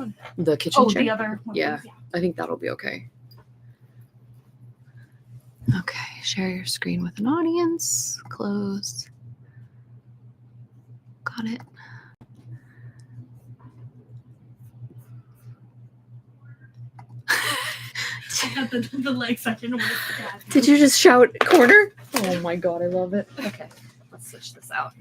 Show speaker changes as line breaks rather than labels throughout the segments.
one?
The kitchen chair?
The other one.
Yeah, I think that'll be okay. Okay, share your screen with an audience. Close. Got it.
The leg section.
Did you just shout corner? Oh my god, I love it. Okay, let's switch this out.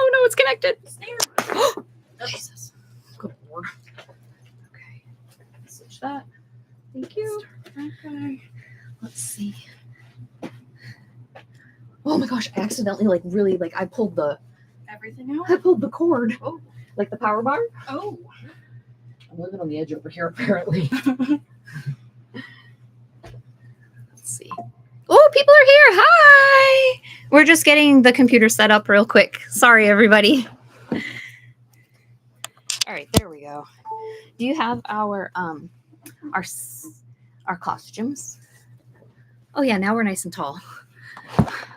Oh no, it's connected. Oh, Jesus. Good lord. Okay, switch that. Thank you. Okay. Let's see. Oh my gosh, I accidentally I pulled the
Everything out?
I pulled the cord.
Oh.
Like the power bar.
Oh.
I'm living on the edge over here apparently. Let's see. Oh, people are here. Hi. We're just getting the computer set up real quick. Sorry, everybody. All right, there we go. Do you have our costumes? Oh yeah, now we're nice and tall.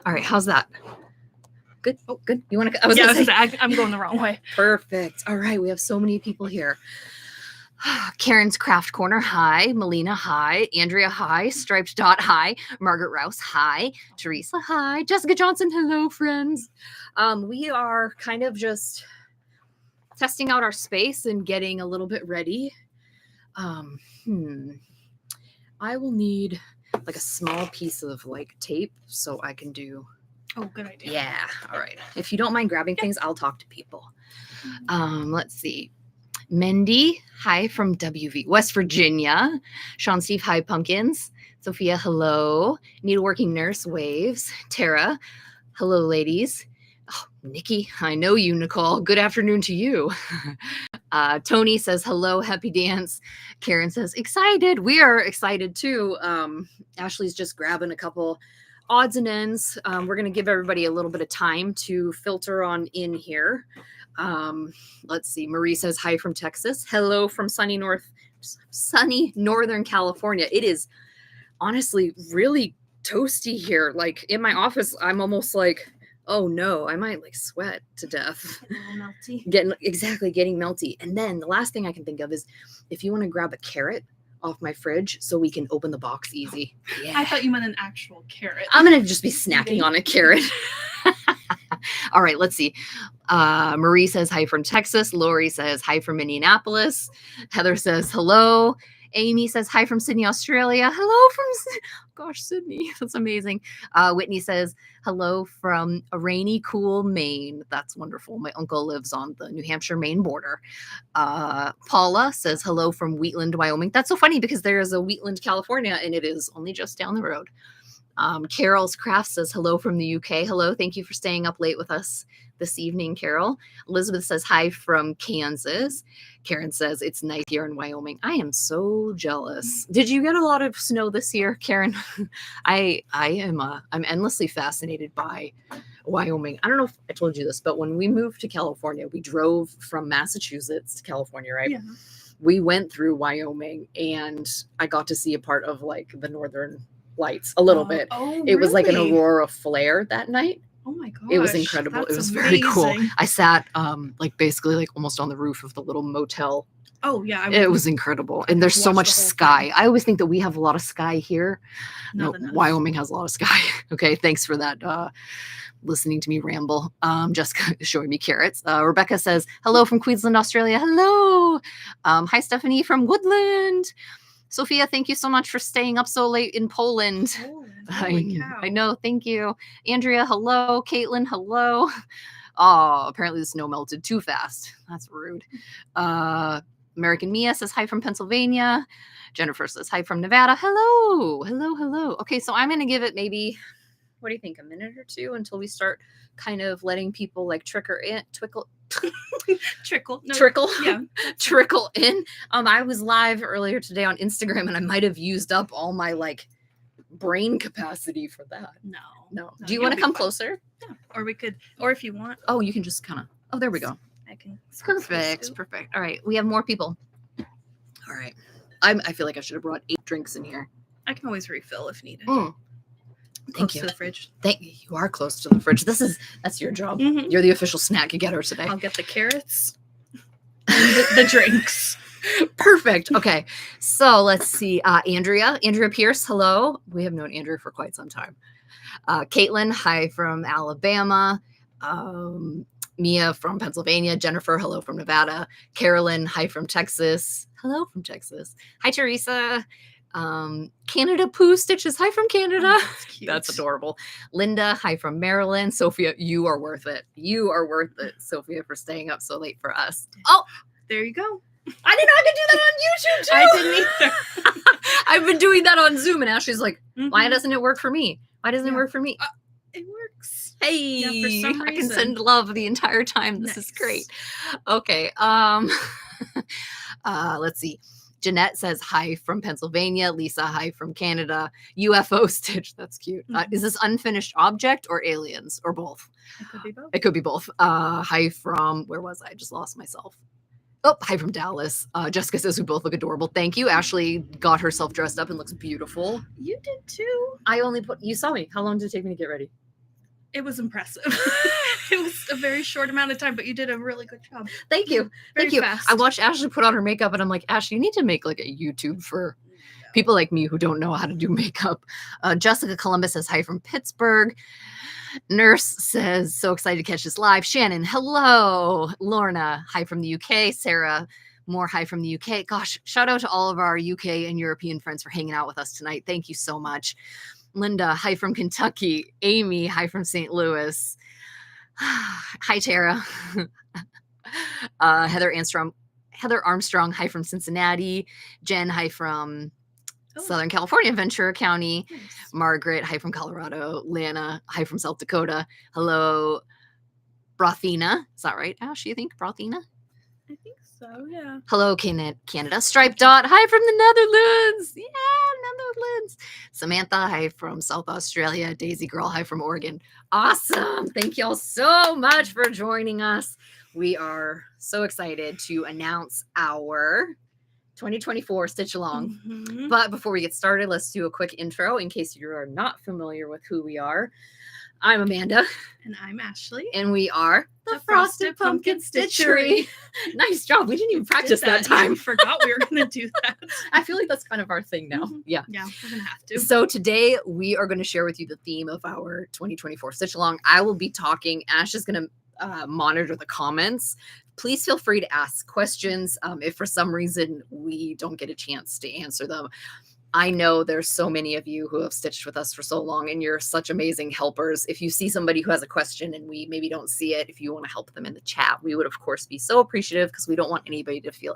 All right, how's that? Good. Oh, good. You want to?
I'm going the wrong way.
Perfect. All right, we have so many people here. Karen's Craft Corner, hi. Melina, hi. Andrea, hi. Striped Dot, hi. Margaret Rouse, hi. Teresa, hi. Jessica Johnson, hello, friends. We are kind of just testing out our space and getting a little bit ready. I will need like a small piece of like tape so I can do.
Oh, good idea.
Yeah. All right. If you don't mind grabbing things, I'll talk to people. Let's see. Mendy, hi from WV, West Virginia. Sean Steve, hi, pumpkins. Sophia, hello. Needleworking nurse, waves. Tara, hello, ladies. Oh, Nikki, I know you, Nicole. Good afternoon to you. Tony says, hello, happy dance. Karen says, excited. We are excited too. Ashleigh's just grabbing a couple odds and ends. We're going to give everybody a little bit of time to filter on in here. Let's see. Marie says, hi from Texas. Hello from sunny Northern California. It is honestly really toasty here. Like in my office, I'm almost like, oh no, I might like sweat to death.
A little melty.
Getting melty. And then the last thing I can think of is if you want to grab a carrot off my fridge so we can open the box easy. Yeah.
I thought you meant an actual carrot.
I'm going to just be snacking on a carrot. All right, let's see. Marie says hi from Texas. Lori says hi from Minneapolis. Heather says hello. Amy says hi from Sydney, Australia. Hello from, Sydney. That's amazing. Whitney says hello from a rainy, cool Maine. That's wonderful. My uncle lives on the New Hampshire-Maine border. Paula says hello from Wheatland, Wyoming. That's so funny because there is a Wheatland, California, and it is only just down the road. Carol's Craft says hello from the UK. Hello. Thank you for staying up late with us this evening, Carol. Elizabeth says hi from Kansas. Karen says it's nice here in Wyoming. I am so jealous. Did you get a lot of snow this year, Karen? I'm endlessly fascinated by Wyoming. I don't know if I told you this, but when we moved to California, we drove from Massachusetts to California, right?
Yeah.
We went through Wyoming and I got to see a part of like the northern lights a little bit. It was like an aurora flare that night.
Oh my gosh.
It was incredible. It was very cool. I sat like basically like almost on the roof of the little motel.
Oh yeah.
It was incredible. And there's so much sky. I always think that we have a lot of sky here. No, Wyoming has a lot of sky. Okay, thanks for that. Listening to me ramble. Jessica showing me carrots. Rebecca says hello from Queensland, Australia. Hello. Hi Stephanie from Woodland. Sophia, thank you so much for staying up so late in Poland.
Oh,
I know. Thank you. Andrea, hello. Caitlin, hello. Oh, apparently the snow melted too fast. That's rude. American Mia says hi from Pennsylvania. Jennifer says hi from Nevada. Hello. Hello, hello. Okay, so I'm going to give it maybe, what do you think, a minute or two until we start kind of letting people like trickle in.
Yeah.
Trickle in. I was live earlier today on Instagram and I might have used up all my like brain capacity for that. No. Do you want to come closer?
Yeah. Or we could, or if you want.
Oh, you can just kind of, oh, there we go.
I can.
Perfect. All right. We have more people. All right. I feel like I should have brought 8 drinks in here.
I can always refill if needed.
Thank
Close
you.
to the fridge.
You are close to the fridge. That's your job.
Mhm.
You're the official snack getter today.
I'll get the carrots and the drinks.
Perfect. Okay. So let's see. Andrea Pierce. Hello. We have known Andrea for quite some time. Caitlin, hi from Alabama. Mia from Pennsylvania. Jennifer, hello from Nevada. Carolyn, hi from Texas. Hello from Texas. Hi, Teresa. Canada Poo Stitches, hi from Canada.
Oh, that's cute.
That's adorable. Linda, hi from Maryland. Sophia, you are worth it. You are worth it, Sophia, for staying up so late for us. Oh,
There you go.
I didn't know I could do that on YouTube too.
I didn't either.
I've been doing that on Zoom, and Ashley's like, why
Mhm.
doesn't it work for me? Why doesn't it
Yeah.
work for me?
It works.
Hey,
Yeah, for some
I can
reason.
send love the entire time. This is
Nice.
great. Okay. Let's see. Jeanette says hi from Pennsylvania. Lisa, hi from Canada. UFO Stitch, that's cute. Is this unfinished object or aliens or both?
It could be both.
It could be both. Hi from, where was I? Just lost myself. Oh, hi from Dallas. Jessica says we both look adorable. Thank you. Ashley got herself dressed up and looks beautiful.
You did too.
You saw me. How long did it take me to get ready?
It was impressive. It was a very short amount of time, but you did a really good job.
Thank you.
Very
Thank you.
fast.
I watched Ashley put on her makeup and I'm like, Ashley, you need to make like a YouTube for people like me who don't know how to do makeup. Jessica Columbus says hi from Pittsburgh. Nurse says, so excited to catch this live. Shannon, hello. Lorna, hi from the UK. Sarah, more hi from the UK. Gosh, shout out to all of our UK and European friends for hanging out with us tonight. Thank you so much. Linda, hi from Kentucky. Amy, hi from St. Louis. Hi, Tara. Heather Armstrong, hi from Cincinnati. Jen, hi from Southern California, Ventura County.
Nice.
Margaret, hi from Colorado. Lana, hi from South Dakota. Hello, Brothina. Is that right, Ash? You think Brothina?
I think so, yeah.
Hello, Canada. Stripe Dot, hi from the Netherlands. Yeah, Netherlands. Samantha, hi from South Australia. Daisy Girl, hi from Oregon. Awesome. Thank you all so much for joining us. We are so excited to announce our 2024 Stitch Along.
Mhm.
But before we get started, let's do a quick intro in case you are not familiar with who we are. I'm Amanda.
And I'm Ashley.
And we are
the Frosted Pumpkin Stitchery.
Nice job. We didn't even practice that time.
We forgot we were going to do that.
I feel like that's kind of our thing now.
Mhm.
Yeah.
Yeah, we're going to have to.
So today we are going to share with you the theme of our 2024 Stitch Along. I will be talking. Ash is going to monitor the comments. Please feel free to ask questions if for some reason we don't get a chance to answer them. I know there's so many of you who have stitched with us for so long and you're such amazing helpers. If you see somebody who has a question and we maybe don't see it, if you want to help them in the chat, we would of course be so appreciative because we don't want anybody to feel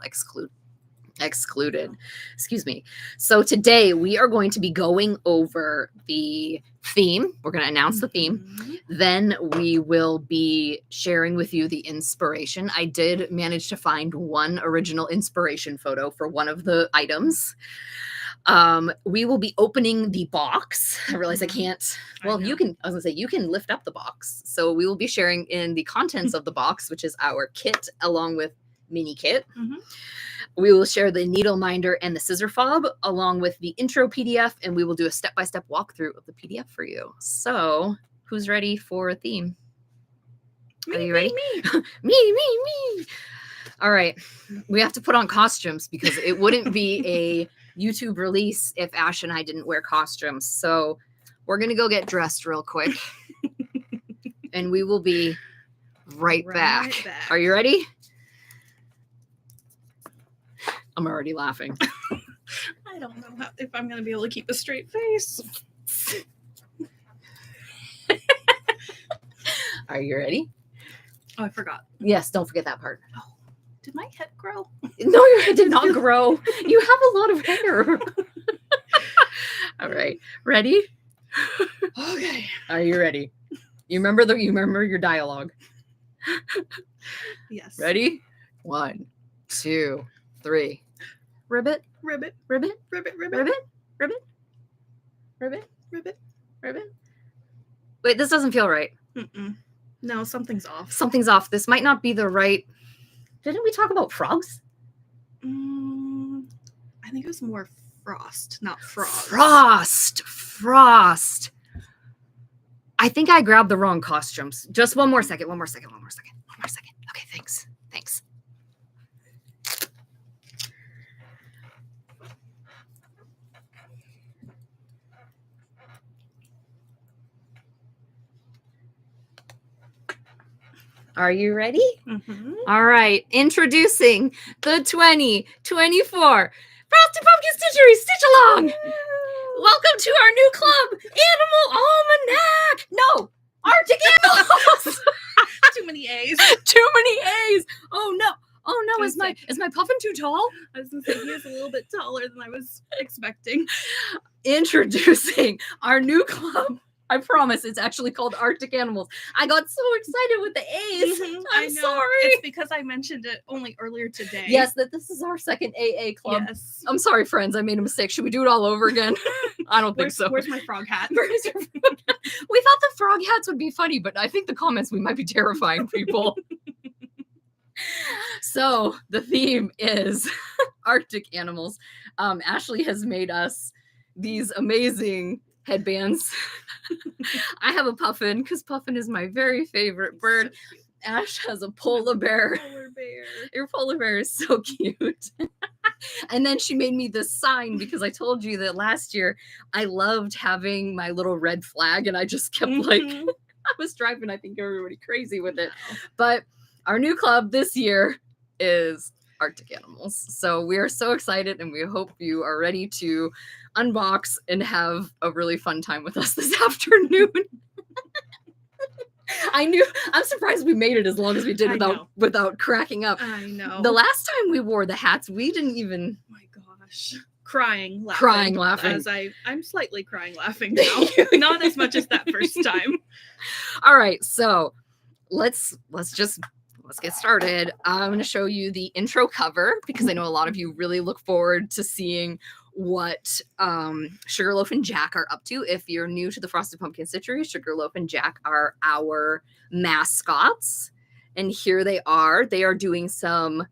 excluded. Excuse me. So today we are going to be going over the theme. We're going to announce the theme.
Mhm.
Then we will be sharing with you the inspiration. I did manage to find one original inspiration photo for one of the items. We will be opening the box. I realize I can't. Well, you can. I was gonna say you can lift up the box. So we will be sharing in the contents of the box, which is our kit along with mini kit.
Mhm.
We will share the needle minder and the scissor fob along with the intro PDF, and we will do a step-by-step walkthrough of the PDF for you. So, who's ready for a theme? Are you ready? Me. All right. We have to put on costumes because it wouldn't be a YouTube release if Ash and I didn't wear costumes. So, we're going to go get dressed real quick. And we will be right back. Are you ready? I'm already laughing.
I don't know if I'm going to be able to keep a straight face.
Are you ready?
Oh, I forgot.
Yes, don't forget that part.
Did my head grow?
No, your head did not grow. You have a lot of hair. All right. Ready?
Okay.
Are you ready? You remember your dialogue.
Yes.
Ready? 1, 2, 3. Ribbit,
Ribbit,
ribbit,
ribbit, ribbit,
ribbit, ribbit, ribbit,
ribbit.
ribbit. Wait, this doesn't feel right.
Mm-mm. No, something's off.
Something's off. This might not be the right. Didn't we talk about frogs?
I think it was more frost, not frogs.
Frost. I think I grabbed the wrong costumes. Just one more second. Okay, thanks. Are you ready? All right. Introducing the 2024 Frosty Pumpkin Stitchery Stitch Along. Welcome to our new club, Animal Almanac. No, Arctic Animals.
Too many A's.
Too many A's. Oh no, is my puffin too tall?
I was gonna say he is a little bit taller than I was expecting.
Introducing our new club. I promise it's actually called Arctic Animals. I got so excited with the A's. I'm sorry.
It's because I mentioned it only earlier today.
Yes, that this is our second AA club.
Yes.
I'm sorry, friends. I made a mistake. Should we do it all over again? I don't think so.
Where's my frog hat?
Where's your frog hat? We thought the frog hats would be funny, but I think the comments we might be terrifying people. So the theme is Arctic Animals. Ashleigh has made us these amazing headbands. I have a puffin because puffin is my very favorite bird. Ash has a polar bear.
Polar bear.
Your polar bear is so cute. And then she made me this sign because I told you that last year I loved having my little red flag and I just kept I was driving, I think, everybody crazy with it. But our new club this year is Arctic Animals. So we are so excited and we hope you are ready to unbox and have a really fun time with us this afternoon. I'm surprised we made it as long as we did without cracking up.
I know.
The last time we wore the hats, we didn't even...
Oh my gosh. Crying, laughing. As I'm slightly crying, laughing now. Not as much as that first time.
All right, so let's get started. I'm going to show you the intro cover because I know a lot of you really look forward to seeing what Sugarloaf and Jack are up to. If you're new to the Frosted Pumpkin Stitchery, Sugarloaf and Jack are our mascots. And here they are. They are doing some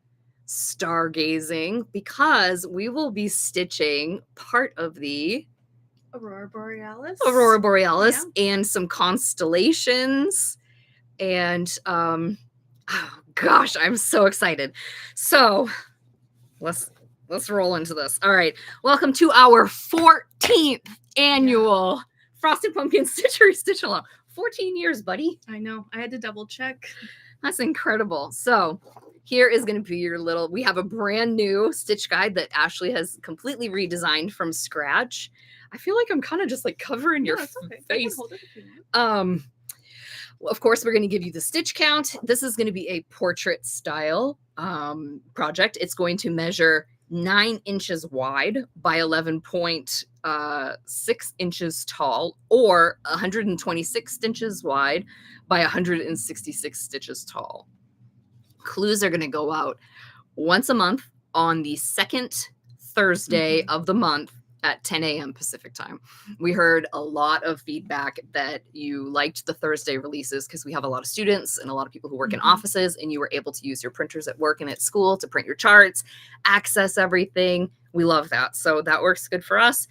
stargazing because we will be stitching part of the
Aurora Borealis.
And some constellations. And oh gosh, I'm so excited. So let's roll into this. All right. Welcome to our 14th annual Frosted Pumpkin Stitchery Stitch Along. 14 years, buddy.
I know. I had to double check.
That's incredible. So here is going to be your we have a brand new stitch guide that Ashleigh has completely redesigned from scratch. I feel like I'm kind of just like covering your face.
I can hold it if you want.
Of course, we're going to give you the stitch count. This is going to be a portrait style project. It's going to measure 9 inches wide by 11.6 inches tall, or 126 inches wide by 166 stitches tall. Clues are going to go out once a month on the second Thursday of the month at 10 a.m. Pacific time. We heard a lot of feedback that you liked the Thursday releases because we have a lot of students and a lot of people who work in offices, and you were able to use your printers at work and at school to print your charts, access everything. We love that. So that works good for us.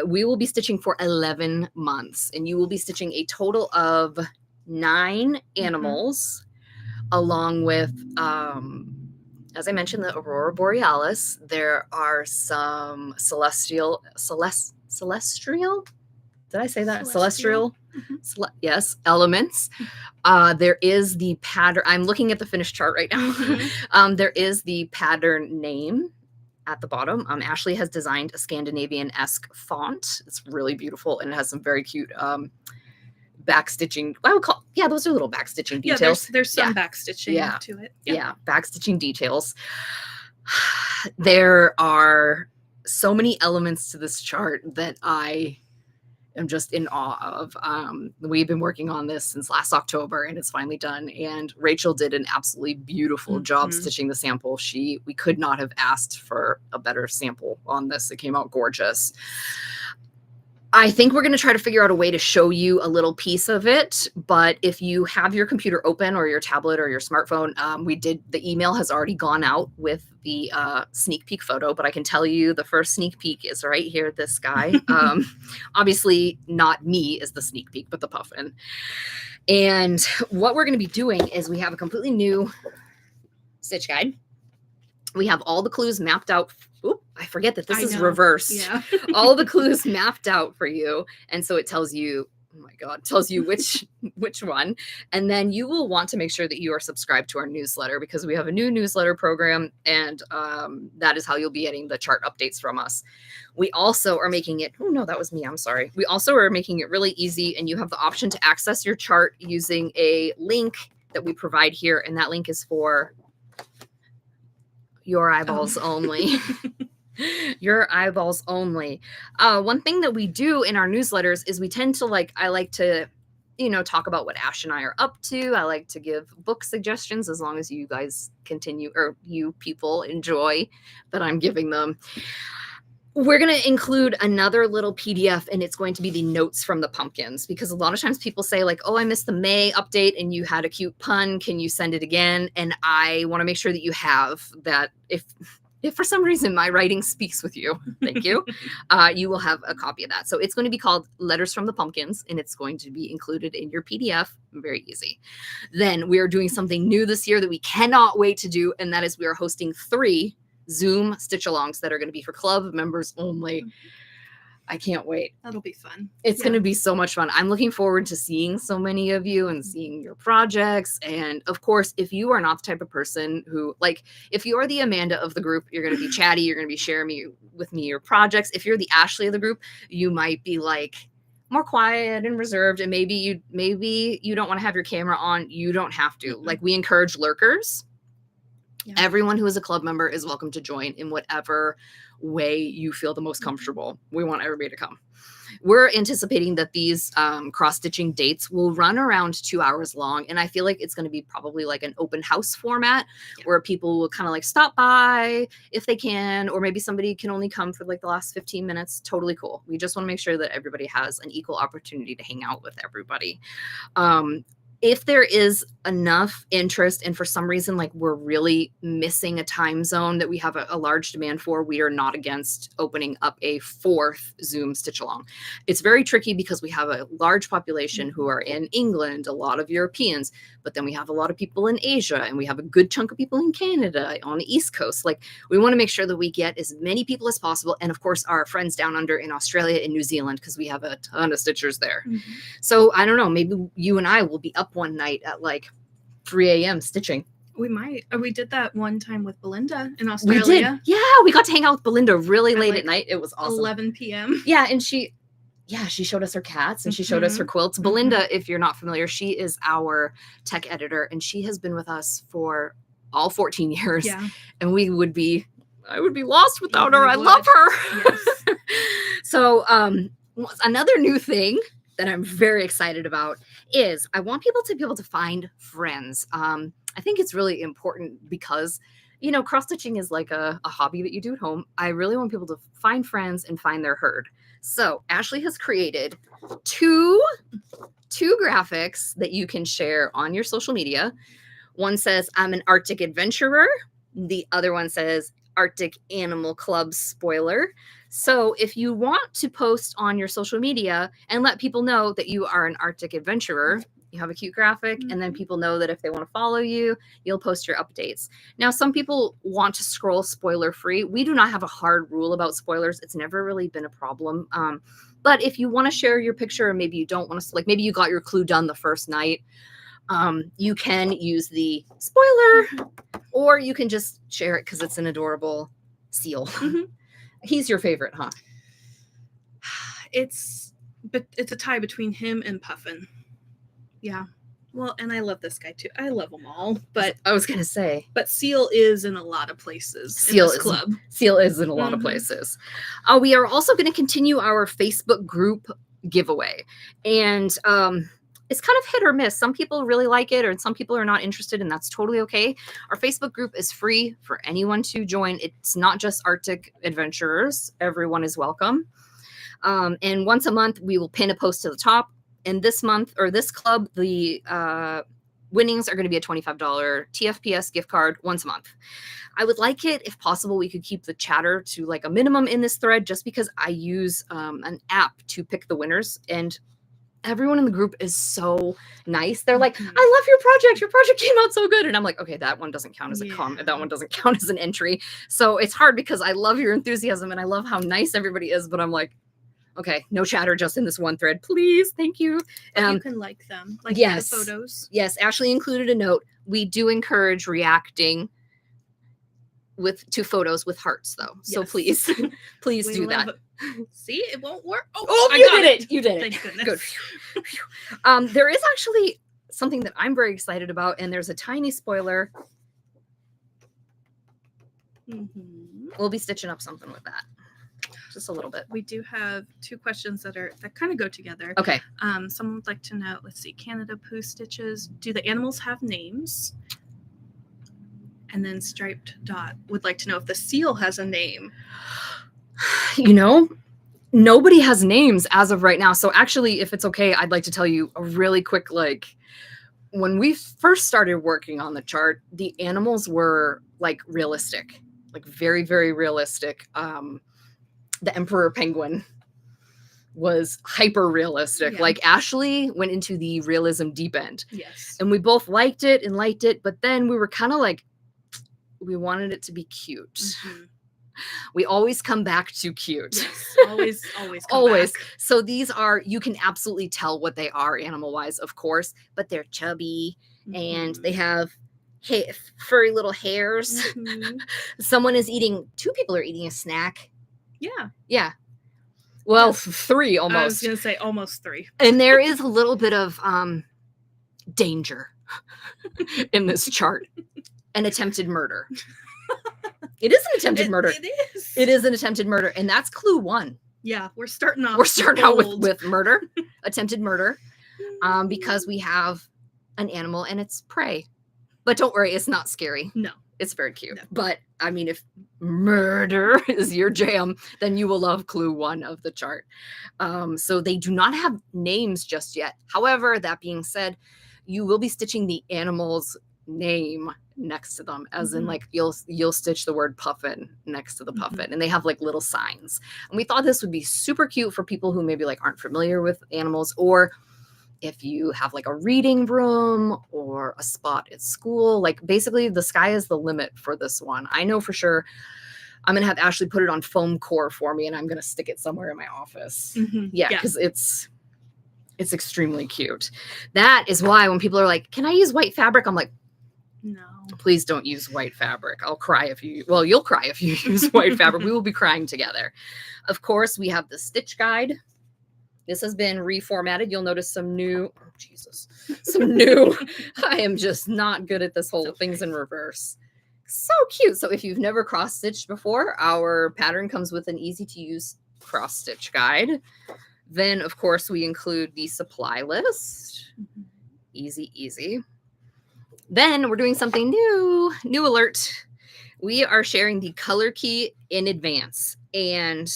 We will be stitching for 11 months, and you will be stitching a total of 9 animals along with, as I mentioned, the Aurora Borealis. There are some celestial. Did I say that? Celestial. Yes, elements. There is the pattern. I'm looking at the finished chart right now. There is the pattern name at the bottom. Ashleigh has designed a Scandinavian-esque font. It's really beautiful, and it has some very cute backstitching. Those are little backstitching details.
There's some backstitching to it.
Yeah, backstitching details. There are so many elements to this chart that I am just in awe of. We've been working on this since last October, and it's finally done. And Rachel did an absolutely beautiful job stitching the sample. We could not have asked for a better sample on this. It came out gorgeous. I think we're going to try to figure out a way to show you a little piece of it. But if you have your computer open or your tablet or your smartphone, the email has already gone out with the sneak peek photo. But I can tell you the first sneak peek is right here, this guy. Obviously not me as the sneak peek, but the puffin. And what we're going to be doing is we have a completely new stitch guide. We have all the clues mapped out. Oop, I forget that this is reversed.
Yeah.
All the clues mapped out for you. And so it tells you, oh my God, tells you which one. And then you will want to make sure that you are subscribed to our newsletter because we have a new newsletter program. And that is how you'll be getting the chart updates from us. We also are making it, oh no, that was me. I'm sorry. We also are making it really easy. And you have the option to access your chart using a link that we provide here. And that link is for your eyeballs only. Your eyeballs only. One thing that we do in our newsletters is we tend to I like to, talk about what Ash and I are up to. I like to give book suggestions as long as you guys continue or you people enjoy that I'm giving them. We're going to include another little PDF and it's going to be the notes from the pumpkins because a lot of times people say oh, I missed the May update and you had a cute pun. Can you send it again? And I want to make sure that you have that. If for some reason my writing speaks with you, thank you, you will have a copy of that. So it's going to be called Letters from the Pumpkins and it's going to be included in your PDF. Very easy. Then we are doing something new this year that we cannot wait to do. And that is we are hosting 3 Zoom stitch-alongs that are going to be for club members only. I can't wait.
That'll be fun.
It's going to be so much fun. I'm looking forward to seeing so many of you and seeing your projects. And of course, if you are not the type of person who, if you are the Amanda of the group, you're going to be chatty. You're going to be sharing with me your projects. If you're the Ashleigh of the group, you might be more quiet and reserved. And maybe you don't want to have your camera on. You don't have to.
Mm-hmm.
We encourage lurkers.
Yeah.
Everyone who is a club member is welcome to join in whatever way you feel the most comfortable. We want everybody to come. We're anticipating that these cross-stitching dates will run around 2 hours long. And I feel like it's going to be probably an open house format where people will kind of stop by if they can, or maybe somebody can only come for the last 15 minutes. Totally cool. We just want to make sure that everybody has an equal opportunity to hang out with everybody. If there is enough interest and for some reason we're really missing a time zone that we have a large demand for, we are not against opening up a 4th Zoom stitch along. It's very tricky because we have a large population who are in England, a lot of Europeans, but then we have a lot of people in Asia and we have a good chunk of people in Canada on the East Coast. We want to make sure that we get as many people as possible. And of course, our friends down under in Australia and New Zealand, because we have a ton of stitchers there. Mm-hmm. So I don't know, maybe you and I will be up one night at 3 a.m. stitching.
We might. We did that one time with Belinda in Australia.
We did. Yeah, we got to hang out with Belinda really late at night. It was awesome.
11 p.m.
Yeah, and she showed us her cats and she showed us her quilts. Mm-hmm. Belinda, if you're not familiar, she is our tech editor and she has been with us for all 14 years. Yeah. And I would be lost without her. I love her. Yes. So another new thing that I'm very excited about is I want people to be able to find friends. I think it's really important because, cross-stitching is a hobby that you do at home. I really want people to find friends and find their herd. So Ashleigh has created two graphics that you can share on your social media. One says, I'm an Arctic adventurer. The other one says, Arctic Animal Club spoiler. So if you want to post on your social media and let people know that you are an Arctic adventurer, you have a cute graphic, and then people know that if they want to follow you, you'll post your updates. Now, some people want to scroll spoiler free. We do not have a hard rule about spoilers. It's never really been a problem. But if you want to share your picture, and maybe you don't want to, maybe you got your clue done the first night, you can use the spoiler, or you can just share it because it's an adorable seal. Mm-hmm. He's your favorite, huh?
It's a tie between him and Puffin. Yeah. Well, and I love this guy too. I love them all, but
I was gonna say,
but Seal is in a lot of places. Seal
is in a lot of places. We are also going to continue our Facebook group giveaway, and it's kind of hit or miss. Some people really like it, or some people are not interested, and that's totally okay. Our Facebook group is free for anyone to join. It's not just Arctic adventurers. Everyone is welcome. And once a month, we will pin a post to the top. And this month, or this club, the winnings are going to be a $25 TFPS gift card once a month. I would like it, if possible, we could keep the chatter to like a minimum in this thread, just because I use an app to pick the winners, and everyone in the group is so nice. They're like, I love your project. Your project came out so good. And I'm like, okay, that one doesn't count as a comment. That one doesn't count as an entry. So it's hard because I love your enthusiasm and I love how nice everybody is. But I'm like, okay, no chatter, just in this one thread, please. Thank you.
You can like them, like
yes,
the photos.
Yes, Ashleigh included a note. We do encourage reacting to photos with hearts, though. So please, please do that.
See, it won't work.
Oh, you did it. You did it.
Thank goodness.
Good. There is actually something that I'm very excited about, and there's a tiny spoiler. We'll be stitching up something with that. Just a little bit.
We do have two questions that kind of go together.
Okay.
Someone would like to know, let's see, Canada Poo Stitches, do the animals have names? And then Striped Dot would like to know if the seal has a name.
You know, nobody has names as of right now. So actually, if it's okay, I'd like to tell you a really quick, like, when we first started working on the chart, the animals were like realistic, like very, very realistic. The Emperor Penguin was hyper realistic. Like Ashleigh went into the realism deep end.
Yes.
And we both liked it, but then we were kind of like, we wanted it to be cute. We always come back to cute.
Yes, always. Back.
So these are, you can absolutely tell what they are animal wise, of course, but they're chubby and they have furry little hairs. Two people are eating a snack. Yeah. Well, 3 almost.
I was going to say almost 3.
And there is a little bit of danger in this chart. An attempted murder. It is an attempted murder.
It is.
It is an attempted murder. And that's clue 1.
Yeah, we're starting out
with murder, attempted murder, because we have an animal and it's prey. But don't worry, it's not scary.
No.
It's very cute.
No.
But I mean, if murder is your jam, then you will love clue 1 of the chart. So they do not have names just yet. However, that being said, you will be stitching the animal's name next to them, as in like you'll stitch the word puffin next to the puffin, and they have like little signs. And we thought this would be super cute for people who maybe like aren't familiar with animals, or if you have like a reading room or a spot at school. Like basically the sky is the limit for this one. I know for sure I'm gonna have Ashleigh put it on foam core for me, and I'm gonna stick it somewhere in my office. Because it's extremely cute. That is why when people are like, can I use white fabric? I'm like,
no,
please don't use white fabric. You'll cry if you use white fabric. We will be crying together. Of course, we have the stitch guide. This has been reformatted. You'll notice some new, I am just not good at this whole things in reverse. So cute. So if you've never cross stitched before, our pattern comes with an easy to use cross stitch guide. Then of course we include the supply list. Easy. Then we're doing something new alert. We are sharing the color key in advance. And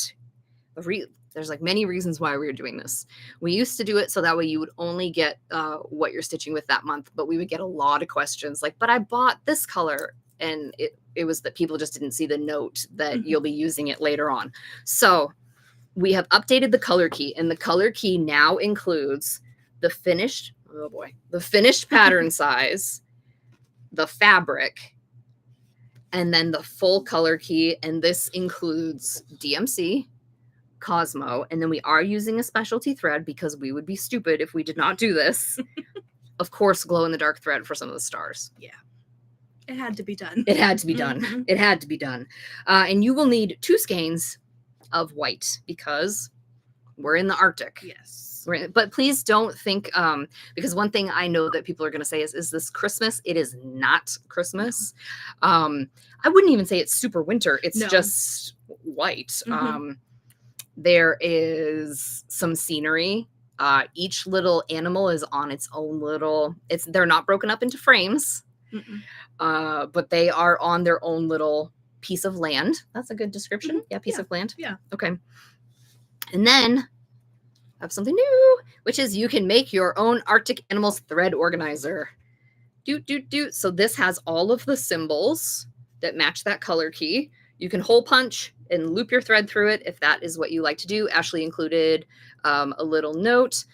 there's like many reasons why we were doing this. We used to do it so that way you would only get what you're stitching with that month, but we would get a lot of questions like, but I bought this color. And it was that people just didn't see the note that you'll be using it later on. So we have updated the color key, and the color key now includes the finished pattern size, the fabric, and then the full color key. And this includes DMC, Cosmo, and then we are using a specialty thread because we would be stupid if we did not do this. Of course, glow in the dark thread for some of the stars.
Yeah. It had to be done.
It had to be done. It had to be done. And you will need 2 skeins of white because we're in the Arctic.
Yes.
But please don't think, because one thing I know that people are going to say is this Christmas? It is not Christmas. I wouldn't even say it's super winter. It's just white. There is some scenery. Each little animal is on its own they're not broken up into frames, but they are on their own little piece of land. That's a good description. Yeah, piece of land.
Yeah.
Okay. And then I have something new, which is you can make your own Arctic Animals thread organizer. So this has all of the symbols that match that color key. You can hole punch and loop your thread through it if that is what you like to do. Ashleigh included a little note.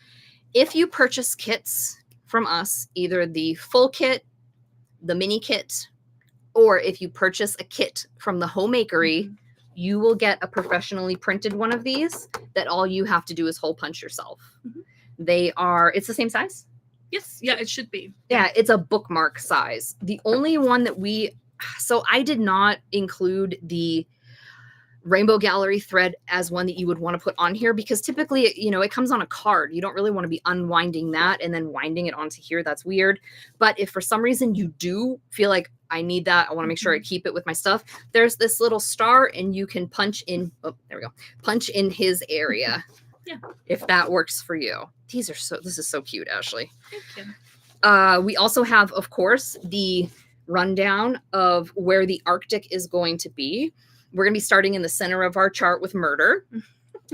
If you purchase kits from us, either the full kit, the mini kit, or if you purchase a kit from the Homemakery, you will get a professionally printed one of these that all you have to do is hole punch yourself. It's the same size?
Yes. Yeah, it should be.
Yeah, it's a bookmark size. The only one that so I did not include the Rainbow Gallery thread as one that you would want to put on here because typically, it comes on a card. You don't really want to be unwinding that and then winding it onto here. That's weird. But if for some reason you do feel like I need that, I want to make sure I keep it with my stuff. There's this little star and you can punch in. Oh, there we go. Punch in his area.
Yeah.
If that works for you. This is so cute, Ashleigh.
Thank you.
We also have, of course, the rundown of where the Arctic is going to be. We're going to be starting in the center of our chart with murder,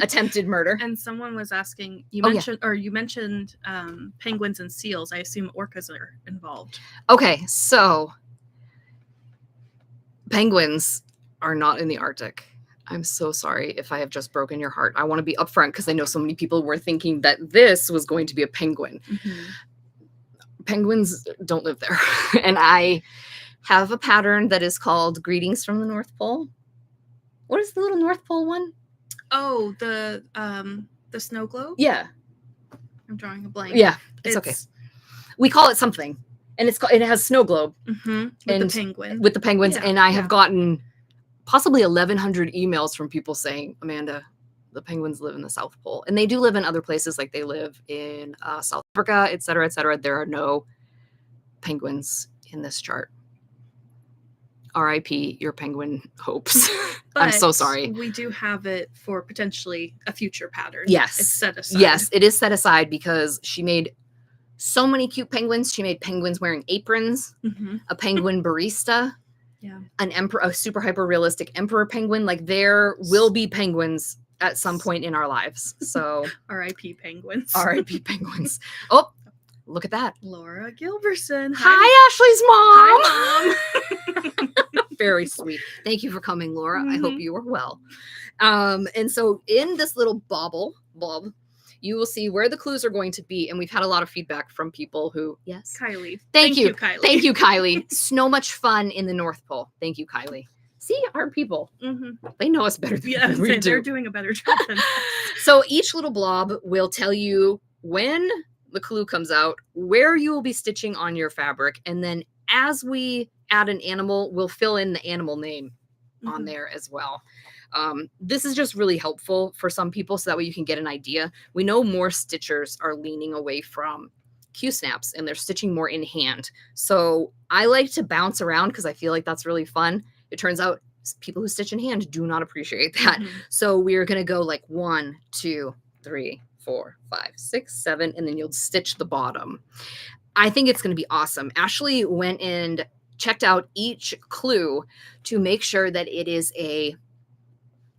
attempted murder.
And someone was asking, you mentioned penguins and seals. I assume orcas are involved.
Okay, so penguins are not in the Arctic. I'm so sorry if I have just broken your heart. I want to be upfront because I know so many people were thinking that this was going to be a penguin. Penguins don't live there. And I have a pattern that is called Greetings from the North Pole. What is the little North Pole one?
Oh, the snow globe?
Yeah.
I'm drawing a blank.
Yeah, it's okay. We call it something. And it has snow globe.
With the penguin.
With the penguins.
Yeah,
and I have gotten possibly 1,100 emails from people saying, Amanda, the penguins live in the South Pole. And they do live in other places, like they live in South Africa, et cetera, et cetera. There are no penguins in this chart. RIP your penguin hopes. I'm so sorry.
We do have it for potentially a future pattern.
Yes.
It's set aside.
Yes, it is set aside because she made so many cute penguins. She made penguins wearing aprons, a penguin barista, a super hyper realistic emperor penguin. Like there will be penguins at some point in our lives. So
RIP penguins.
RIP penguins. Oh, look at that.
Laura Gilberson.
Hi, Ashleigh's mom.
Hi, Mom.
Very sweet. Thank you for coming, Laura. I hope you are well. And so in this little blob, you will see where the clues are going to be. And we've had a lot of feedback from people who, yes.
Kylie.
Thank you,
Kylie.
Thank you, Kylie. So much fun in the North Pole. Thank you, Kylie. See, our people, they know us better than we do.
They're doing a better job than us.
So each little blob will tell you when the clue comes out, where you will be stitching on your fabric. And then as we add an animal, we'll fill in the animal name on there as well. This is just really helpful for some people so that way you can get an idea. We know more stitchers are leaning away from Q-snaps and they're stitching more in hand. So I like to bounce around because I feel like that's really fun. It turns out people who stitch in hand do not appreciate that. So we're going to go like 1, 2, 3, 4, 5, 6, 7, and then you'll stitch the bottom. I think it's going to be awesome. Ashleigh went and checked out each clue to make sure that it is a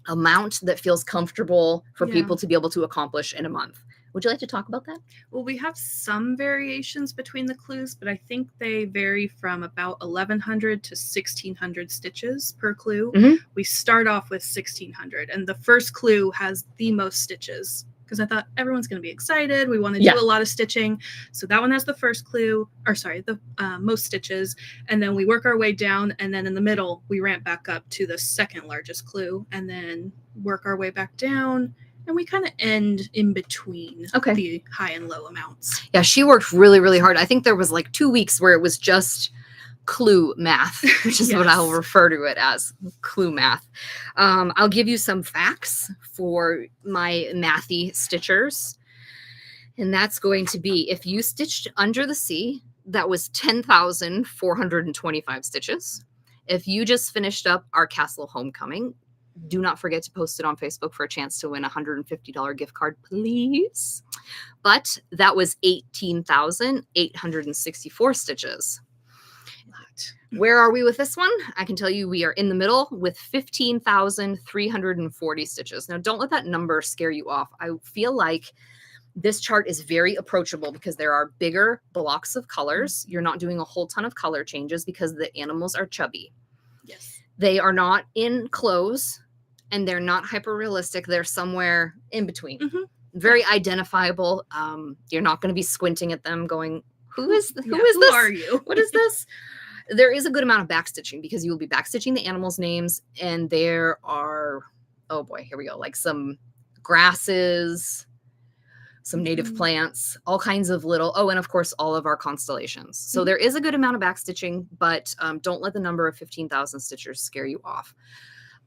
amount that feels comfortable for people to be able to accomplish in a month. Would you like to talk about that?
Well, we have some variations between the clues, but I think they vary from about 1,100 to 1,600 stitches per clue. We start off with 1,600, and the first clue has the most stitches because I thought everyone's going to be excited. We want to do a lot of stitching. So that one has the first clue, the most stitches. And then we work our way down. And then in the middle, we ramp back up to the second largest clue and then work our way back down. And we kind of end in between the high and low amounts.
Yeah, she worked really, really hard. I think there was like 2 weeks where it was just clue math, which is what I'll refer to it as, clue math. I'll give you some facts for my mathy stitchers. And that's going to be, if you stitched Under the Sea, that was 10,425 stitches. If you just finished up our Castle Homecoming, do not forget to post it on Facebook for a chance to win a $150 gift card, please. But that was 18,864 stitches. Where are we with this one? I can tell you we are in the middle with 15,340 stitches. Now, don't let that number scare you off. I feel like this chart is very approachable because there are bigger blocks of colors. You're not doing a whole ton of color changes because the animals are chubby.
Yes.
They are not in clothes and they're not hyper realistic. They're somewhere in between.
Mm-hmm.
Very identifiable. You're not going to be squinting at them going, who is this?
Who are you?
What is this? There is a good amount of backstitching because you will be backstitching the animals' names, and there are, oh boy, here we go, like some grasses, some native plants, all kinds of little, oh, and of course, all of our constellations. So there is a good amount of backstitching, but don't let the number of 15,000 stitchers scare you off.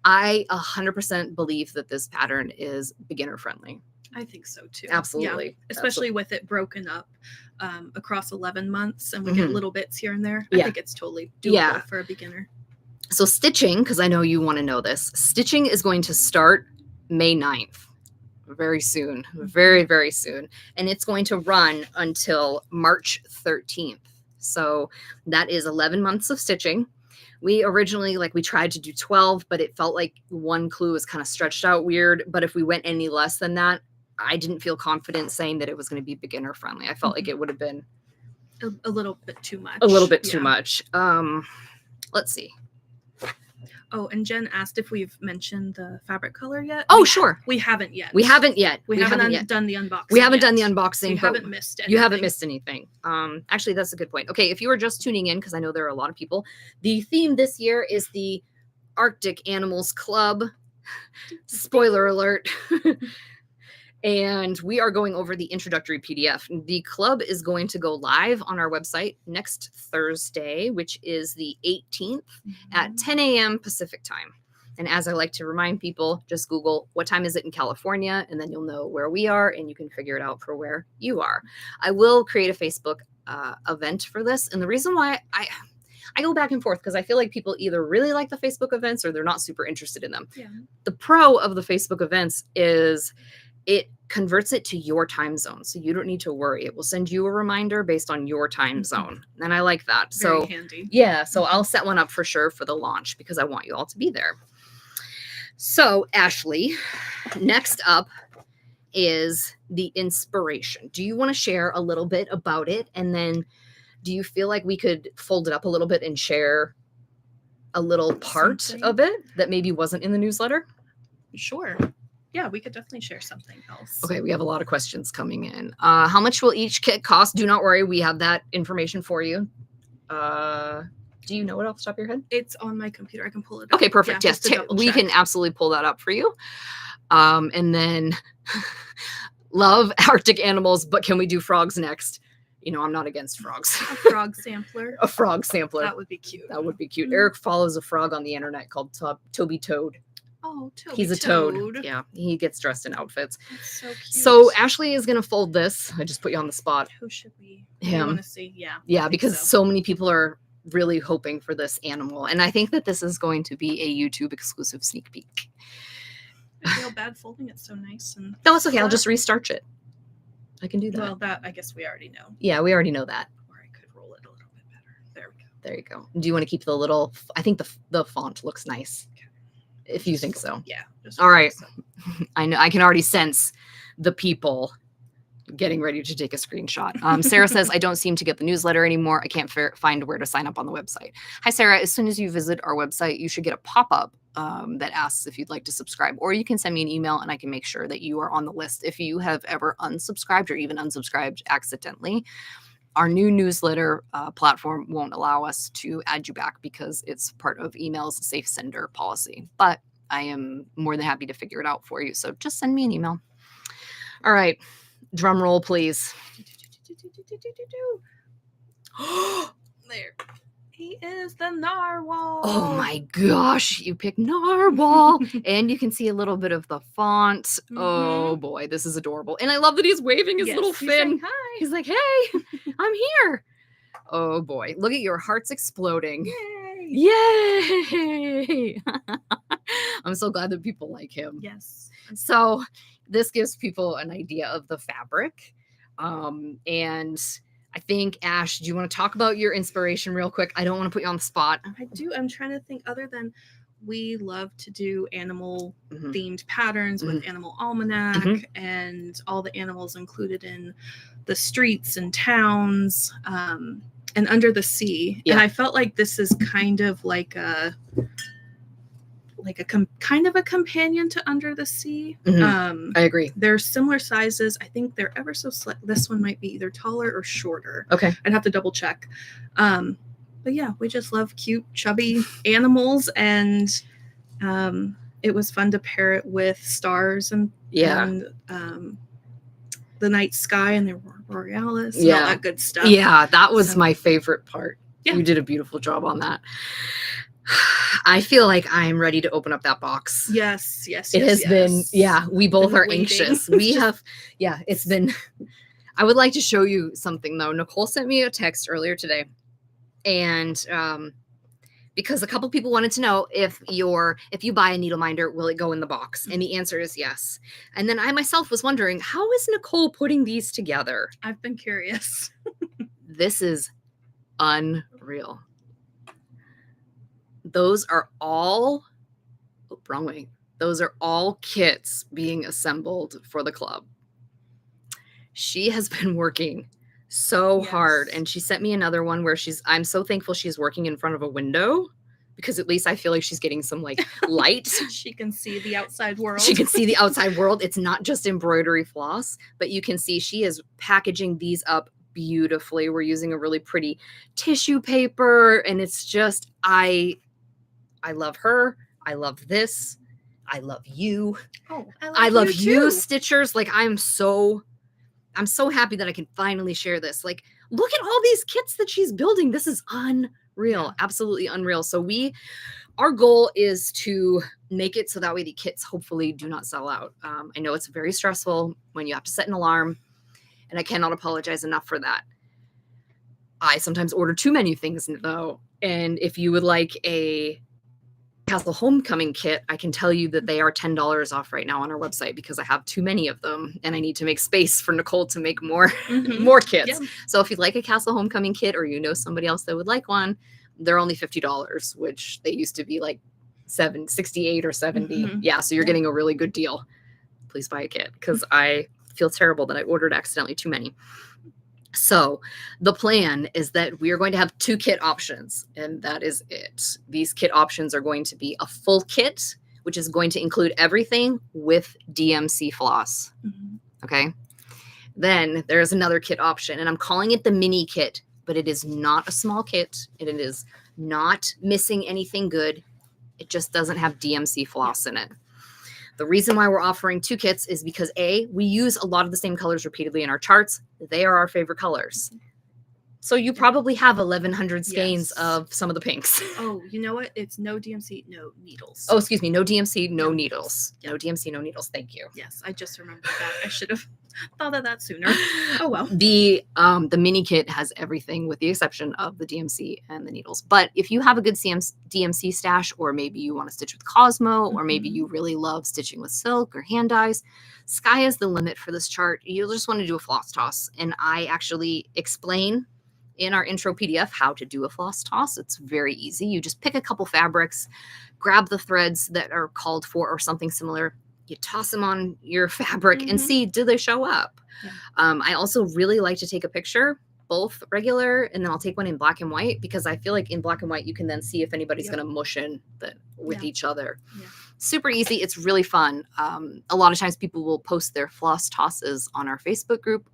I 100% believe that this pattern is beginner friendly.
I think so too.
Absolutely.
Yeah. Especially with it broken up across 11 months and we get little bits here and there. I think it's totally doable for a beginner.
So stitching, because I know you want to know this, stitching is going to start May 9th. Very soon. Very, very soon. And it's going to run until March 13th. So that is 11 months of stitching. We originally, we tried to do 12, but it felt like one clue was kind of stretched out weird. But if we went any less than that, I didn't feel confident saying that it was going to be beginner friendly. I felt like it would have been
a little bit too much.
A little bit too much. Let's see.
Oh, and Jen asked if we've mentioned the fabric color yet.
Oh, sure.
We haven't yet.
We haven't yet.
We haven't done the unboxing.
We haven't done the unboxing.
So you haven't missed anything.
You haven't missed anything. Actually, that's a good point. Okay, if you are just tuning in, because I know there are a lot of people, the theme this year is the Arctic Animals Club. Spoiler alert. And we are going over the introductory PDF. The club is going to go live on our website next Thursday, which is the 18th at 10 a.m. Pacific time. And as I like to remind people, just Google what time is it in California, and then you'll know where we are and you can figure it out for where you are. I will create a Facebook event for this. And the reason why I go back and forth because I feel like people either really like the Facebook events or they're not super interested in them. Yeah. The pro of the Facebook events is it converts it to your time zone. So you don't need to worry. It will send you a reminder based on your time zone. And I like that.
Very handy.
Yeah. So I'll set one up for sure for the launch because I want you all to be there. So Ashleigh, next up is the inspiration. Do you want to share a little bit about it? And then do you feel like we could fold it up a little bit and share a little part of it that maybe wasn't in the newsletter?
Sure. Yeah, we could definitely share something else.
Okay, we have a lot of questions coming in. How much will each kit cost? Do not worry, we have that information for you. Do you know it off the top of your head?
It's on my computer. I can pull it up.
Okay, perfect. Yes, we can absolutely pull that up for you. And then love Arctic animals, but can we do frogs next? You know, I'm not against frogs.
A frog sampler.
A frog sampler.
That would be cute.
That would be cute. Mm-hmm. Eric follows a frog on the internet called Toby Toad.
Oh, Toby
He's a toad. Yeah, he gets dressed in outfits.
That's so cute.
So Ashleigh is going to fold this. I just put you on the spot.
Who should we?
Him.
I want to see. Yeah.
Yeah, because so many people are really hoping for this animal. And I think that this is going to be a YouTube exclusive sneak peek.
I feel bad folding it so nice. And
no, it's okay. I'll just restarch it. I can do that.
Well, that I guess we already know.
Yeah, we already know that.
Or I could roll it a little bit better. There we go.
There you go. Do you want to keep the little, I think the font looks nice. Okay. If you think so.
Yeah.
All right. So. I know I can already sense the people getting ready to take a screenshot. Sarah says, I don't seem to get the newsletter anymore. I can't find where to sign up on the website. Hi, Sarah. As soon as you visit our website, you should get a pop-up that asks if you'd like to subscribe, or you can send me an email and I can make sure that you are on the list. If you have ever unsubscribed or even unsubscribed accidentally, our new newsletter platform won't allow us to add you back because it's part of email's safe sender policy. But I am more than happy to figure it out for you. So just send me an email. All right. Drum roll, please.
There. He is the narwhal.
Oh my gosh. You picked narwhal. And you can see a little bit of the font. Mm-hmm. Oh boy, this is adorable. And I love that he's waving his little fin.
Hi.
He's like, hey, I'm here. Oh boy. Look at your hearts exploding. Yay. I'm so glad that people like him.
Yes.
So this gives people an idea of the fabric. And I think, Ash, do you want to talk about your inspiration real quick? I don't want to put you on the spot.
I do. I'm trying to think, other than we love to do animal themed patterns with Animal Almanac and all the animals included in the streets and towns, and Under the Sea.
Yeah.
And I felt like this is kind of like a kind of a companion to Under the Sea.
I agree.
They're similar sizes. I think they're ever so slight. This one might be either taller or shorter.
Okay.
I'd have to double check. But yeah, we just love cute, chubby animals, and it was fun to pair it with stars and the night sky and the borealis and all that good stuff.
Yeah, that was my favorite part.
Yeah.
You did a beautiful job on that. I feel like I'm ready to open up that box.
Yes.
It has been, we both are anxious. We have, it's been, I would like to show you something though. Nicole sent me a text earlier today, and because a couple people wanted to know if you buy a needle minder, will it go in the box? And the answer is yes. And then I myself was wondering, how is Nicole putting these together?
I've been curious.
This is unreal. Those are all, wrong way. Those are all kits being assembled for the club. She has been working so hard, and she sent me another one where I'm so thankful she's working in front of a window, because at least I feel like she's getting some like light.
She can see the outside world.
She can see the outside world. It's not just embroidery floss, but you can see she is packaging these up beautifully. We're using a really pretty tissue paper, and it's just, I love her. I love this. I love you.
Oh,
I love you, Stitchers. Like, I'm so happy that I can finally share this. Like, look at all these kits that she's building. This is unreal. Absolutely unreal. So our goal is to make it so that way the kits hopefully do not sell out. I know it's very stressful when you have to set an alarm, and I cannot apologize enough for that. I sometimes order too many things though. And if you would like a Castle Homecoming kit, I can tell you that they are $10 off right now on our website, because I have too many of them and I need to make space for Nicole to make more more kits. Yeah. So if you'd like a Castle Homecoming kit, or you know somebody else that would like one, they're only $50, which they used to be like $68 or $70. Yeah, so you're getting a really good deal. Please buy a kit, because I feel terrible that I ordered accidentally too many. So the plan is that we are going to have 2 kit options, and that is it. These kit options are going to be a full kit, which is going to include everything with DMC floss. Okay. Then there's another kit option, and I'm calling it the mini kit, but it is not a small kit. It is not missing anything good. It just doesn't have DMC floss in it. The reason why we're offering 2 kits is because we use a lot of the same colors repeatedly in our charts. They are our favorite colors. So you probably have 1,100 skeins of some of the pinks.
Oh, you know what? It's no DMC, no needles.
Oh, excuse me. No DMC, no needles. No DMC, no needles. Thank you.
Yes, I just remembered that. I should have thought of that sooner. Oh, well.
The mini kit has everything with the exception of the DMC and the needles. But if you have a good DMC stash, or maybe you want to stitch with Cosmo, or maybe you really love stitching with silk or hand dyes, sky is the limit for this chart. You'll just want to do a floss toss. And I actually explain in our intro PDF how to do a floss toss. It's very easy. You just pick a couple fabrics, grab the threads that are called for or something similar. You toss them on your fabric and see, do they show up? Yeah. I also really like to take a picture, both regular, and then I'll take one in black and white, because I feel like in black and white, you can then see if anybody's going to mush in with each other. Yeah. Super easy. It's really fun. A lot of times people will post their floss tosses on our Facebook group.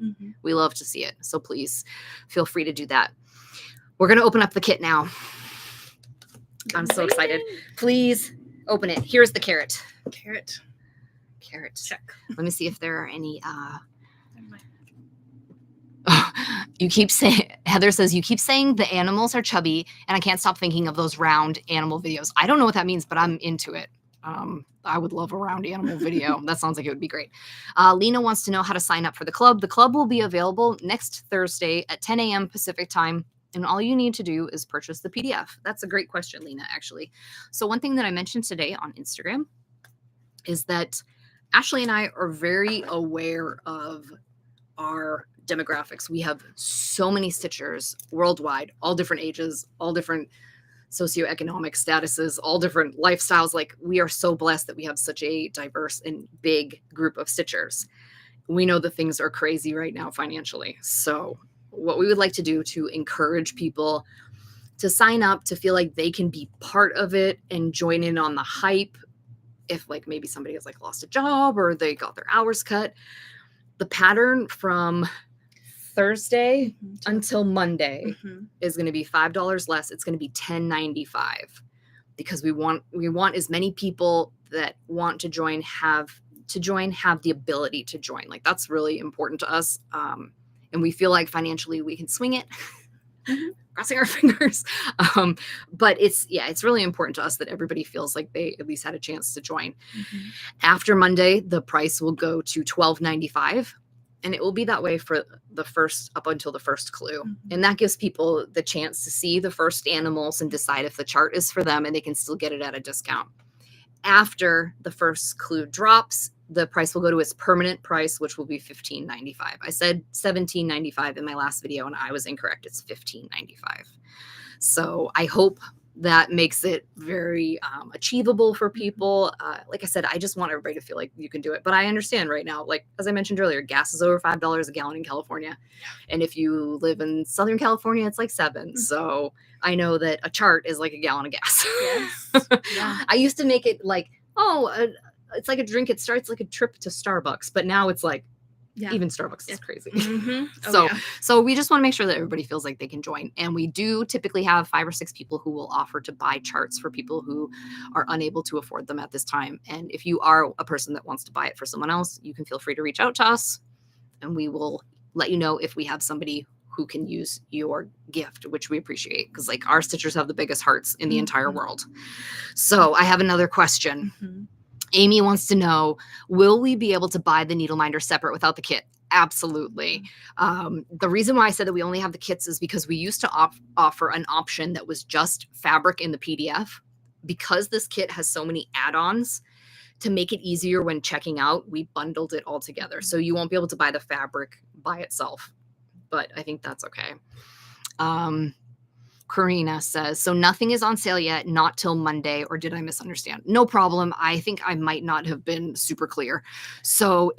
We love to see it. So please feel free to do that. We're going to open up the kit now. I'm so excited. Please open it. Here's the carrot.
Carrot. Check.
Let me see if there are any. You keep saying, Heather says, you keep saying the animals are chubby, and I can't stop thinking of those round animal videos. I don't know what that means, but I'm into it. I would love a round animal video. That sounds like it would be great. Lena wants to know how to sign up for the club. The club will be available next Thursday at 10 a.m. Pacific time. And all you need to do is purchase the PDF. That's a great question, Lena, actually. So one thing that I mentioned today on Instagram is that Ashleigh and I are very aware of our demographics. We have so many stitchers worldwide, all different ages, all different socioeconomic statuses, all different lifestyles. Like, we are so blessed that we have such a diverse and big group of stitchers. We know that things are crazy right now financially. So what we would like to do to encourage people to sign up, to feel like they can be part of it and join in on the hype. If like maybe somebody has like lost a job or they got their hours cut, the pattern from Thursday until Monday is going to be $5 less. It's going to be $10.95 because we want as many people that want to join have the ability to join. Like, that's really important to us. And we feel like financially we can swing it, crossing our fingers. But it's really important to us that everybody feels like they at least had a chance to join. After Monday, the price will go to $12.95. And it will be that way for up until the first clue. And that gives people the chance to see the first animals and decide if the chart is for them, and they can still get it at a discount. After the first clue drops, the price will go to its permanent price, which will be $15.95. I said $17.95 in my last video, and I was incorrect. It's $15.95. So I hope that makes it very achievable for people. Like I said, I just want everybody to feel like you can do it. But I understand right now, like, as I mentioned earlier, gas is over $5 a gallon in California. And if you live in Southern California, it's like $7. So I know that a chart is like a gallon of gas.
Yes. Yeah.
I used to make it like, it's like a drink. It starts like a trip to Starbucks. But now it's like, even Starbucks is crazy. So we just want to make sure that everybody feels like they can join. And we do typically have 5 or 6 people who will offer to buy charts for people who are unable to afford them at this time. And if you are a person that wants to buy it for someone else, you can feel free to reach out to us, and we will let you know if we have somebody who can use your gift, which we appreciate, because like, our stitchers have the biggest hearts in the entire world. So I have another question. Amy wants to know, will we be able to buy the needle minder separate without the kit? Absolutely. The reason why I said that we only have the kits is because we used to offer an option that was just fabric in the PDF. Because this kit has so many add-ons, to make it easier when checking out, we bundled it all together. So you won't be able to buy the fabric by itself, but I think that's okay. Karina says, so nothing is on sale yet, not till Monday, or did I misunderstand? No problem. I think I might not have been super clear. So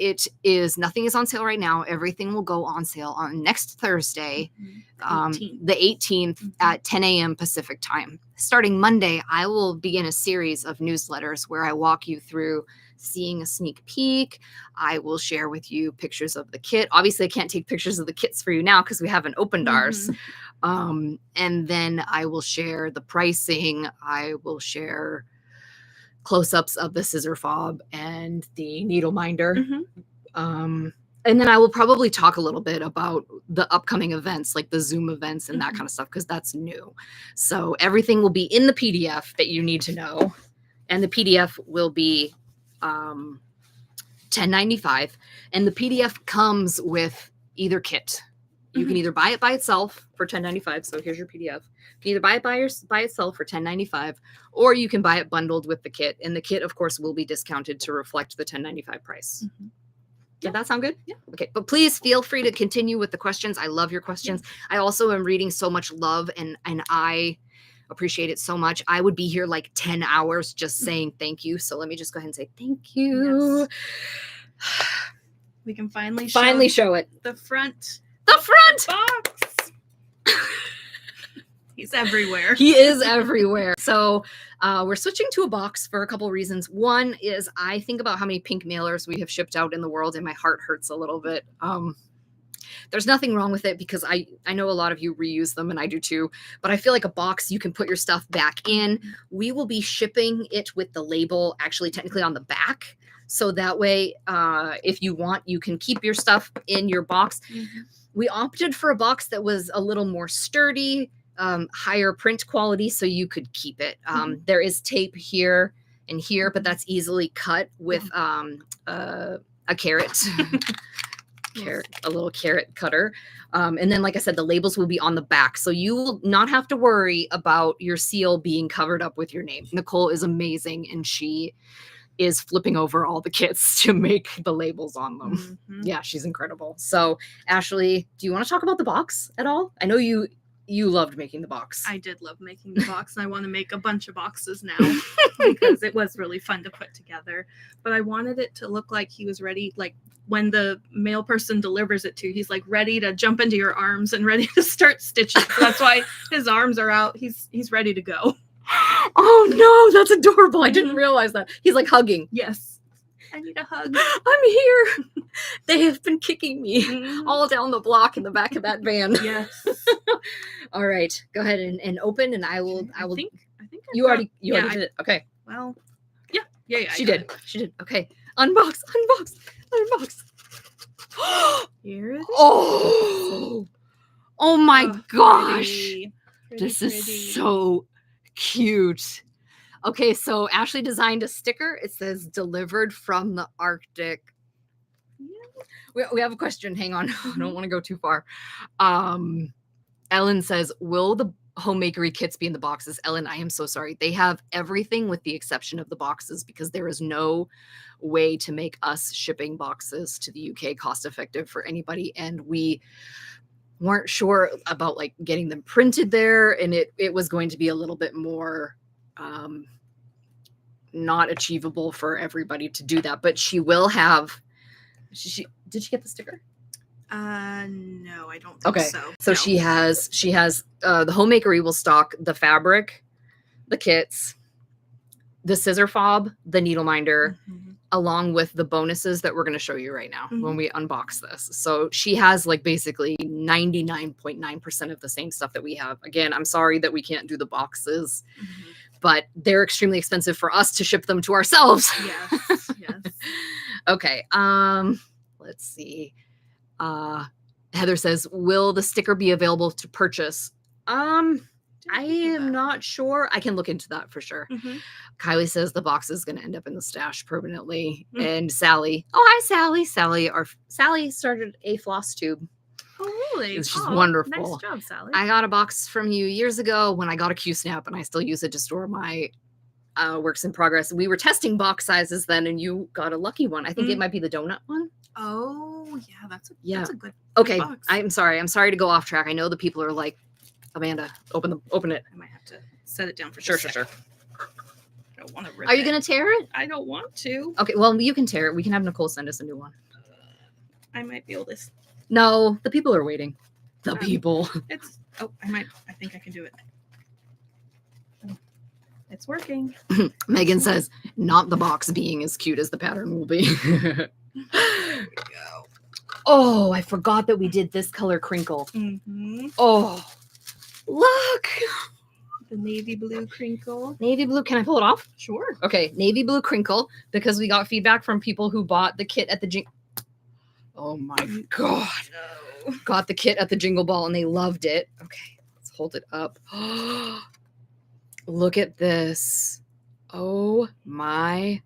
nothing is on sale right now. Everything will go on sale on next Thursday, the 18th at 10 a.m. Pacific time. Starting Monday, I will begin a series of newsletters where I walk you through seeing a sneak peek. I will share with you pictures of the kit. Obviously, I can't take pictures of the kits for you now because we haven't opened ours. And then I will share the pricing. I will share close-ups of the scissor fob and the needle minder. And then I will probably talk a little bit about the upcoming events, like the Zoom events and that kind of stuff, because that's new. So everything will be in the PDF that you need to know. And the PDF will be $10.95. And the PDF comes with either kit. You can either buy it by itself for $10.95. So here's your PDF. You can either buy it by itself for $10.95, or you can buy it bundled with the kit. And the kit, of course, will be discounted to reflect the $10.95 price. Did that sound good? Yeah. Okay. But please feel free to continue with the questions. I love your questions. I also am reading so much love, and I appreciate it so much. I would be here like 10 hours just saying thank you. So let me just go ahead and say thank you.
Yes. We can finally
show it.
The front
box.
He's everywhere.
He is everywhere. So we're switching to a box for a couple reasons. One is I think about how many pink mailers we have shipped out in the world, and my heart hurts a little bit. There's nothing wrong with it because I know a lot of you reuse them, and I do too. But I feel like a box, you can put your stuff back in. We will be shipping it with the label actually technically on the back. So that way, if you want, you can keep your stuff in your box. We opted for a box that was a little more sturdy, higher print quality, so you could keep it. There is tape here and here, but that's easily cut with a carrot. A little carrot cutter. And then, like I said, the labels will be on the back. So you will not have to worry about your seal being covered up with your name. Nicole is amazing, and she is flipping over all the kits to make the labels on them.
Mhm.
Yeah, she's incredible. So, Ashleigh, do you want to talk about the box at all? I know you loved making the box.
I did love making the box, and I want to make a bunch of boxes now because it was really fun to put together. But I wanted it to look like he was ready, like when the mail person delivers it to you, he's like ready to jump into your arms and ready to start stitching. So that's why his arms are out. He's ready to go.
Oh no, that's adorable. I didn't realize that. He's like hugging.
Yes. I need a hug.
I'm here. They have been kicking me all down the block in the back of that van.
Yes.
All right, go ahead and open, and I will.
I think
You already did it. Okay.
Well, yeah.
She did. Okay. Unbox.
Here it is.
Oh my gosh.
Pretty,
This
pretty.
is so cute. Okay, so Ashleigh designed a sticker. It says delivered from the Arctic. We have a question. Hang on. I don't want to go too far. Ellen says, will the homemakery kits be in the boxes? Ellen, I am so sorry. They have everything with the exception of the boxes because there is no way to make us shipping boxes to the UK cost effective for anybody. And we weren't sure about like getting them printed there. And it was going to be a little bit more not achievable for everybody to do that. But she will have, did she get the sticker?
No, I don't think so.
So
no.
she has the homemakery will stock the fabric, the kits, the scissor fob, the needle minder, along with the bonuses that we're going to show you right now when we unbox this. So she has like basically 99.9% of the same stuff that we have. Again, I'm sorry that we can't do the boxes, but they're extremely expensive for us to ship them to ourselves.
Yes.
Okay. Let's see. Heather says, will the sticker be available to purchase? I am not sure. I can look into that for sure. Kylie says the box is going to end up in the stash permanently. And Sally, hi Sally. Sally started a floss tube.
Oh really?
She's wonderful.
Nice job, Sally.
I got a box from you years ago when I got a Q-snap, and I still use it to store my works in progress. We were testing box sizes then, and you got a lucky one. I think it might be the donut one.
Oh yeah, that's a good
okay
box.
I'm sorry to go off track. I know the people are like, Amanda, open it.
I might have to set it down for
sure.
I don't want to rip
Are you gonna tear it?
I don't want to.
Okay, well you can tear it. We can have Nicole send us a new one.
I might be able to.
No, the people are waiting. People.
I think I can do it. It's working.
Megan says, not the box being as cute as the pattern will be.
There we go.
Oh, I forgot that we did this color crinkle. Oh, look.
The navy blue crinkle.
Navy blue. Can I pull it off?
Sure.
Okay, navy blue crinkle, because we got feedback from people who bought the kit at the Oh my God.
No.
Got the kit at the Jingle Ball and they loved it. Okay, let's hold it up. Look at this. Oh my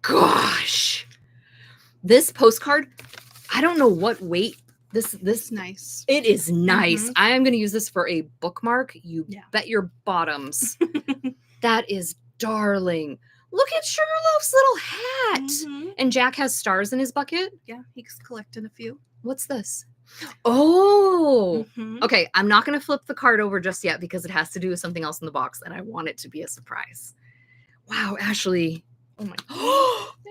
gosh. This postcard, I don't know what weight this
is nice.
It is nice. I am going to use this for a bookmark. You bet your bottoms. That is darling. Look at Sugarloaf's little hat. And Jack has stars in his bucket.
Yeah, he's collected a few.
What's this? Oh, okay. I'm not going to flip the card over just yet because it has to do with something else in the box and I want it to be a surprise. Wow, Ashleigh. Oh my.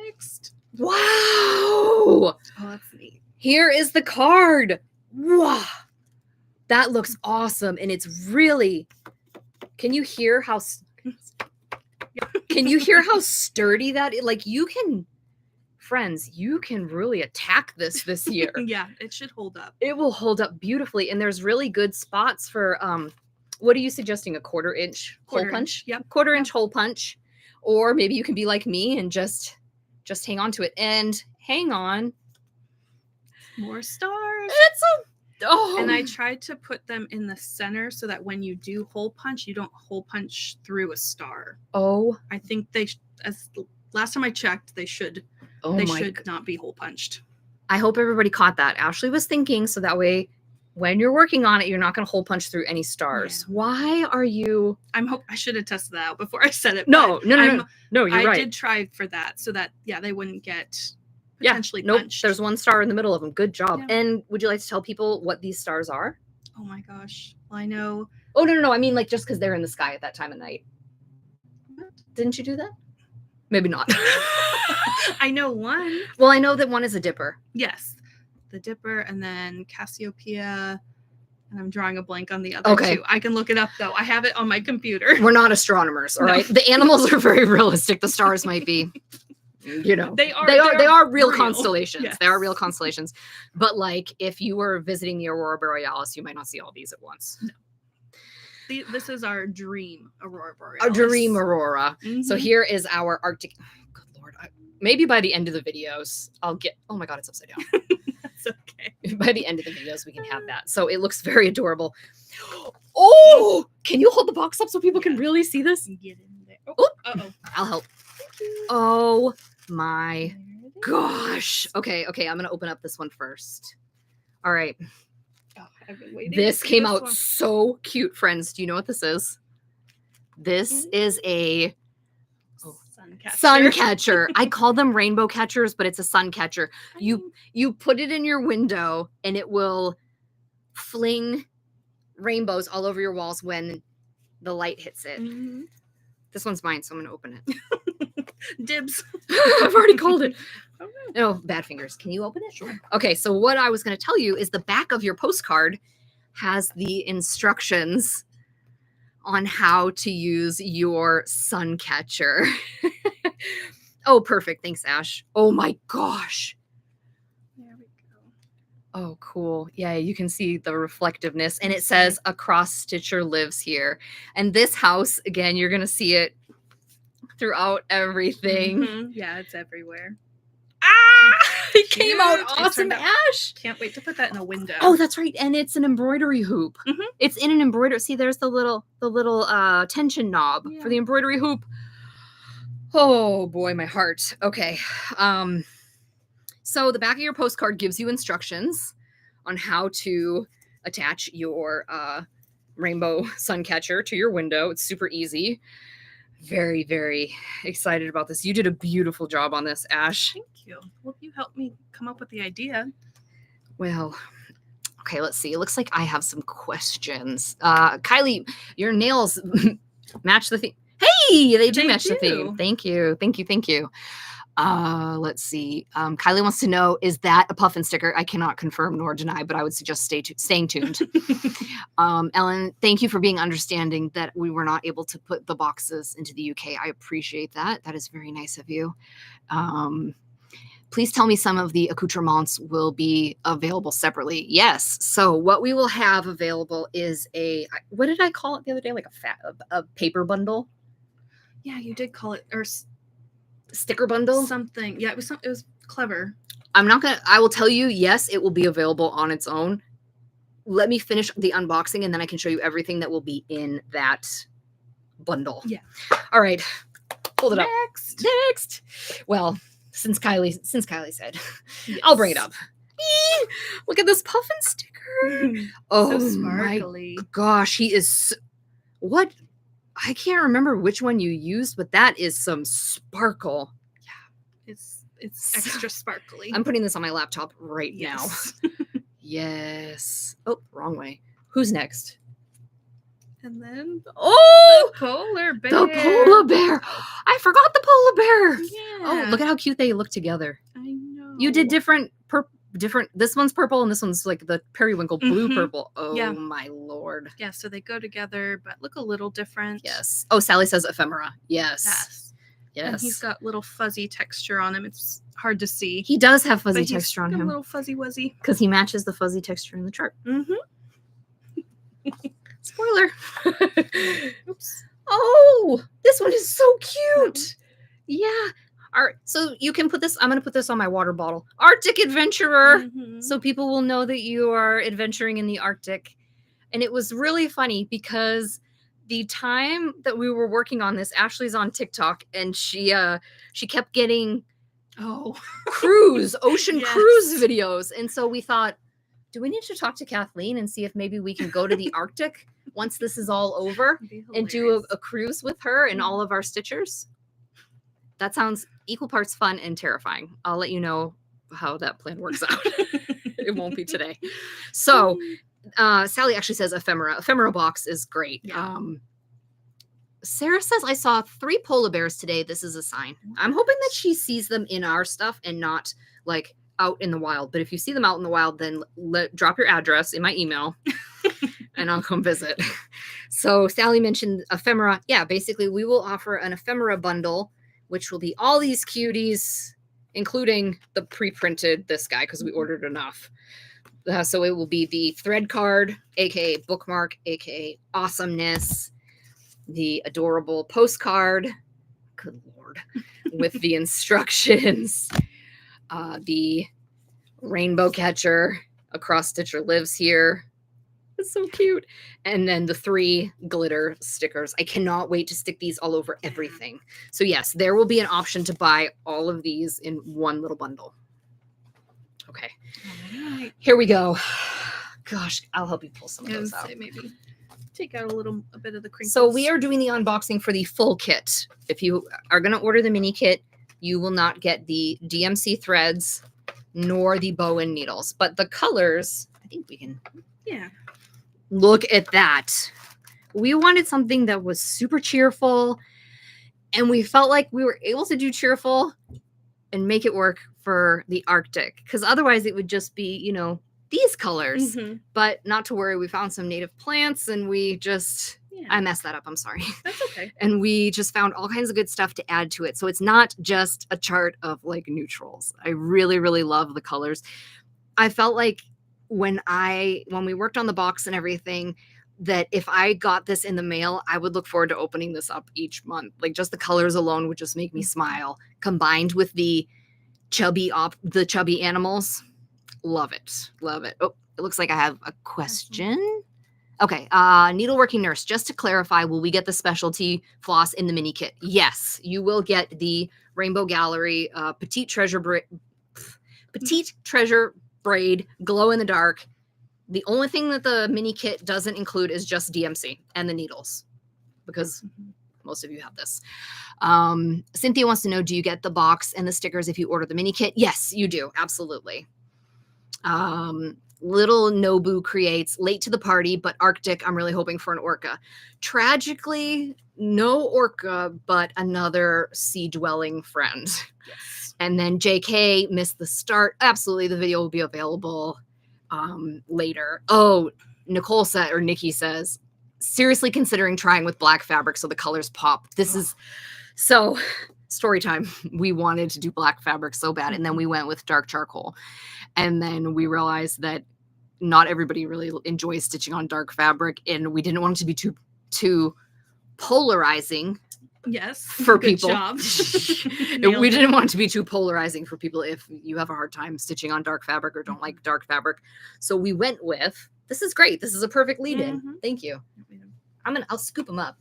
Next.
Wow.
Oh, that's neat.
Here is the card. Wow. That looks awesome. And it's really, can you hear how sturdy that is? Like you can, friends, you can really attack this year.
Yeah, it should hold up.
It will hold up beautifully. And there's really good spots for, what are you suggesting? A 1/4 inch hole punch?
Yep.
1/4 inch hole punch. Or maybe you can be like me and just hang on to it and hang on.
More stars.
And
I tried to put them in the center so that when you do hole punch, you don't hole punch through a star.
Oh,
I think as last time I checked, they should. They should not be hole punched.
I hope everybody caught that. Ashleigh was thinking so that way when you're working on it, you're not going to hole punch through any stars.
Yeah.
Why are you?
I should have tested that out before I said it.
No,
but
you're right.
I did try for that so that they wouldn't get potentially punched.
There's one star in the middle of them. Good job.
Yeah.
And would you like to tell people what these stars are?
Oh my gosh. Well, I know.
Oh, no. I mean, like, just because they're in the sky at that time of night.
What?
Didn't you do that? Maybe not.
I know one.
Well, I know that one is a dipper.
Yes. The Dipper, and then Cassiopeia, and I'm drawing a blank on the other two. I can look it up, though. I have it on my computer.
We're not astronomers, all right? The animals are very realistic. The stars might be, they are real constellations. Yes. They are real constellations. But, like, if you were visiting the Aurora Borealis, you might not see all these at once.
No. This is our dream Aurora Borealis.
Our dream Aurora.
Mm-hmm.
So here is our Arctic. Oh, good Lord. Maybe by the end of the videos, I'll get. Oh my God, it's upside down.
That's okay.
By the end of the videos, we can have that. So it looks very adorable. Oh, can you hold the box up so people can really see this?
Get in there.
Oh,
I'll
help. Oh my gosh. Okay. I'm going to open up this one first. All right.
Oh, I've been waiting.
This came out so cute, friends. Do you know what this is? This is a Suncatcher. I call them rainbow catchers, but it's a Suncatcher. You put it in your window and it will fling rainbows all over your walls when the light hits it.
Mm-hmm.
This one's mine, so I'm going to open it.
Dibs.
I've already called it. No, bad fingers. Can you open it?
Sure.
Okay, so what I was going to tell you is the back of your postcard has the instructions on how to use your Suncatcher. Oh, perfect. Thanks, Ash. Oh my gosh.
There we go.
Oh, cool. Yeah, you can see the reflectiveness. And it says a cross stitcher lives here. And this house, again, you're going to see it throughout everything.
Mm-hmm. Yeah, it's everywhere.
It came out awesome, Ash.
Can't wait to put that in a window.
Oh, that's right. And it's an embroidery hoop.
Mm-hmm.
It's in an embroidery. See, there's the little tension knob for the embroidery hoop. Oh boy, my heart. Okay. So the back of your postcard gives you instructions on how to attach your rainbow Suncatcher to your window. It's super easy. Very, very excited about this. You did a beautiful job on this, Ash.
Thank you. Well, you helped me come up with the idea.
Well, okay, let's see. It looks like I have some questions. Kylie, your nails match the theme. Hey, they do match the theme. Thank you. Let's see. Kylie wants to know, is that a puffin sticker? I cannot confirm nor deny, but I would suggest staying tuned. Ellen, thank you for being understanding that we were not able to put the boxes into the UK. I appreciate that. That is very nice of you. Please tell me some of the accoutrements will be available separately. Yes. So what we will have available is what did I call it the other day? Like a paper bundle?
Yeah, you did call it, or
sticker bundle?
Something. Yeah, it was clever.
I will tell you, yes, it will be available on its own. Let me finish the unboxing and then I can show you everything that will be in that bundle.
Yeah.
All right. Hold it up.
Next.
Well, since Kylie said, yes. I'll bring it up. Eee! Look at this puffin sticker. Oh, so sparkly. My gosh, he is. What? I can't remember which one you used, but that is some sparkle.
Yeah, it's extra sparkly.
I'm putting this on my laptop right now. Yes. Oh, wrong way. Who's next?
And then
the
polar bear.
The polar bear. I forgot the polar bear.
Yeah.
Oh, look at how cute they look together.
I know.
You did different. This one's purple and this one's like the periwinkle blue purple. Oh yeah. My Lord.
Yeah, so they go together but look a little different.
Yes. Oh, Sally says ephemera. Yes.
And he's got little fuzzy texture on him. It's hard to see.
He does have fuzzy texture on him.
A little fuzzy wuzzy.
Because he matches the fuzzy texture in the chart.
Mm-hmm.
Spoiler. Oops. Oh, this one is so cute. Yeah. All right, so you can put this, I'm going to put this on my water bottle. Arctic Adventurer. Mm-hmm. So people will know that you are adventuring in the Arctic. And it was really funny because the time that we were working on this, Ashleigh's on TikTok and she kept getting ocean cruise videos. And so we thought, do we need to talk to Kathleen and see if maybe we can go to the Arctic once this is all over and do a cruise with her and all of our Stitchers? That sounds equal parts fun and terrifying. I'll let you know how that plan works out. It won't be today. So Sally actually says ephemera. Ephemera box is great.
Yeah.
Sarah says, I saw 3 polar bears today. This is a sign. I'm hoping that she sees them in our stuff and not like out in the wild. But if you see them out in the wild, then drop your address in my email and I'll come visit. So Sally mentioned ephemera. Yeah, basically we will offer an ephemera bundle, which will be all these cuties, including the pre-printed this guy because we ordered enough. So it will be the thread card, aka bookmark, aka awesomeness, the adorable postcard, good lord, with the instructions, the rainbow catcher, a cross stitcher lives here. It's so cute. And then the 3 glitter stickers. I cannot wait to stick these all over everything. So yes, there will be an option to buy all of these in one little bundle. Okay.
All right.
Here we go. Gosh, I'll help you pull some of those out.
Maybe take out a bit of the crinkles.
So we are doing the unboxing for the full kit. If you are going to order the mini kit, you will not get the DMC threads nor the bow and needles. But the colors, I think we can...
Yeah.
Look at that. We wanted something that was super cheerful, and we felt like we were able to do cheerful and make it work for the Arctic, because otherwise it would just be, you know, these colors. But not to worry, we found some native plants and we just... Yeah. I messed that up. I'm sorry.
That's okay.
And we just found all kinds of good stuff to add to it. So it's not just a chart of like neutrals. I really, really love the colors. I felt like when we worked on the box and everything, that if I got this in the mail, I would look forward to opening this up each month. Like just the colors alone would just make me smile, combined with the chubby animals. Love it. Love it. Oh, it looks like I have a question. Okay, needleworking nurse, just to clarify, will we get the specialty floss in the mini kit? Yes, you will get the Rainbow Gallery Petite Treasure Braid Glow in the Dark. The only thing that the mini kit doesn't include is just DMC and the needles, because most of you have this. Cynthia wants to know, do you get the box and the stickers if you order the mini kit? Yes, you do, absolutely. Little Nobu creates late to the party, but Arctic, I'm really hoping for an orca. Tragically, no orca, but another sea-dwelling friend.
Yes.
And then JK missed the start. Absolutely, the video will be available later. Oh, Nikki says, seriously considering trying with black fabric so the colors pop. This is so story time. We wanted to do black fabric so bad, and then we went with dark charcoal. And then we realized that not everybody really enjoys stitching on dark fabric, and we didn't want it to be too polarizing.
Yes,
for
good
people.
Job.
We didn't want it to be too polarizing for people if you have a hard time stitching on dark fabric or don't like dark fabric. So we went with, this is great. This is a perfect lead-in. Thank you. I'll scoop them up,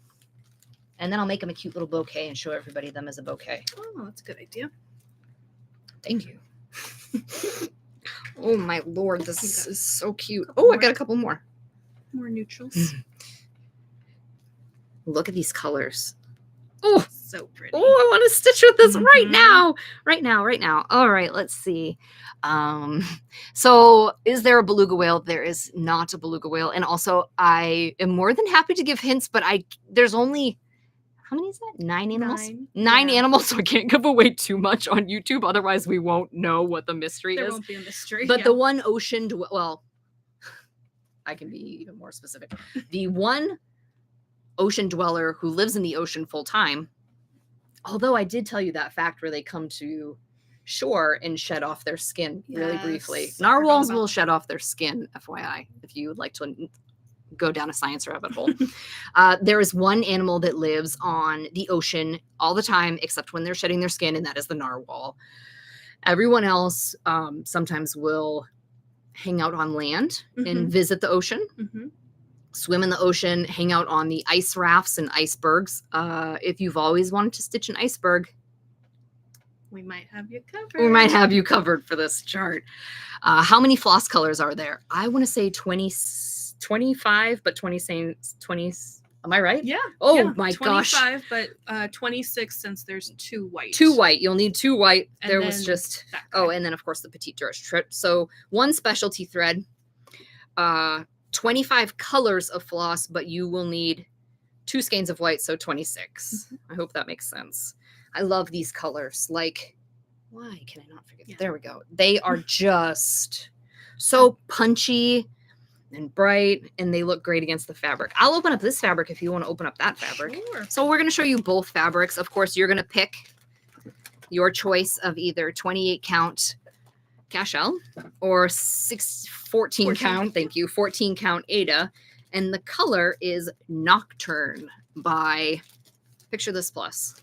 and then I'll make them a cute little bouquet and show everybody them as a bouquet.
Oh, that's a good idea.
Thank you. Oh my lord, this is so cute. Oh, I got a couple more.
More neutrals.
Look at these colors. Oh,
so pretty.
Oh, I want to stitch with this right now. Right now. All right, let's see. So is there a beluga whale? There is not a beluga whale. And also I am more than happy to give hints, but there's only, how many is that? 9 animals? 9 animals, so I can't give away too much on YouTube. Otherwise, we won't know what the mystery is.
There won't be a mystery.
But the one ocean, I can be even more specific. The one ocean dweller who lives in the ocean full time, although I did tell you that fact where they come to shore and shed off their skin really briefly. Narwhals will shed off their skin, FYI, if you would like to go down a science rabbit hole. There is one animal that lives on the ocean all the time, except when they're shedding their skin, and that is the narwhal. Everyone else sometimes will hang out on land and visit the ocean, swim in the ocean, hang out on the ice rafts and icebergs. If you've always wanted to stitch an iceberg,
We might have you covered.
We might have you covered for this chart. How many floss colors are there? I want to say 25, but 20. Am I right?
Yeah.
Oh
yeah.
my gosh.
25, but 26 since there's 2 white.
2 white. You'll need 2 white.
And
there was just and then of course the petite tourist trip. So 1 specialty thread, 25 colors of floss, but you will need 2 skeins of white, so 26. I hope that makes sense. I love these colors. Like, why can I not forget? Yeah. There we go. They are just so punchy and bright, and they look great against the fabric. I'll open up this fabric if you want to open up that fabric.
Sure.
So we're going to show you both fabrics. Of course, you're going to pick your choice of either 28 count Cashel or 14 count. Thank you. 14 count Ada. And the color is Nocturne by Picture This Plus.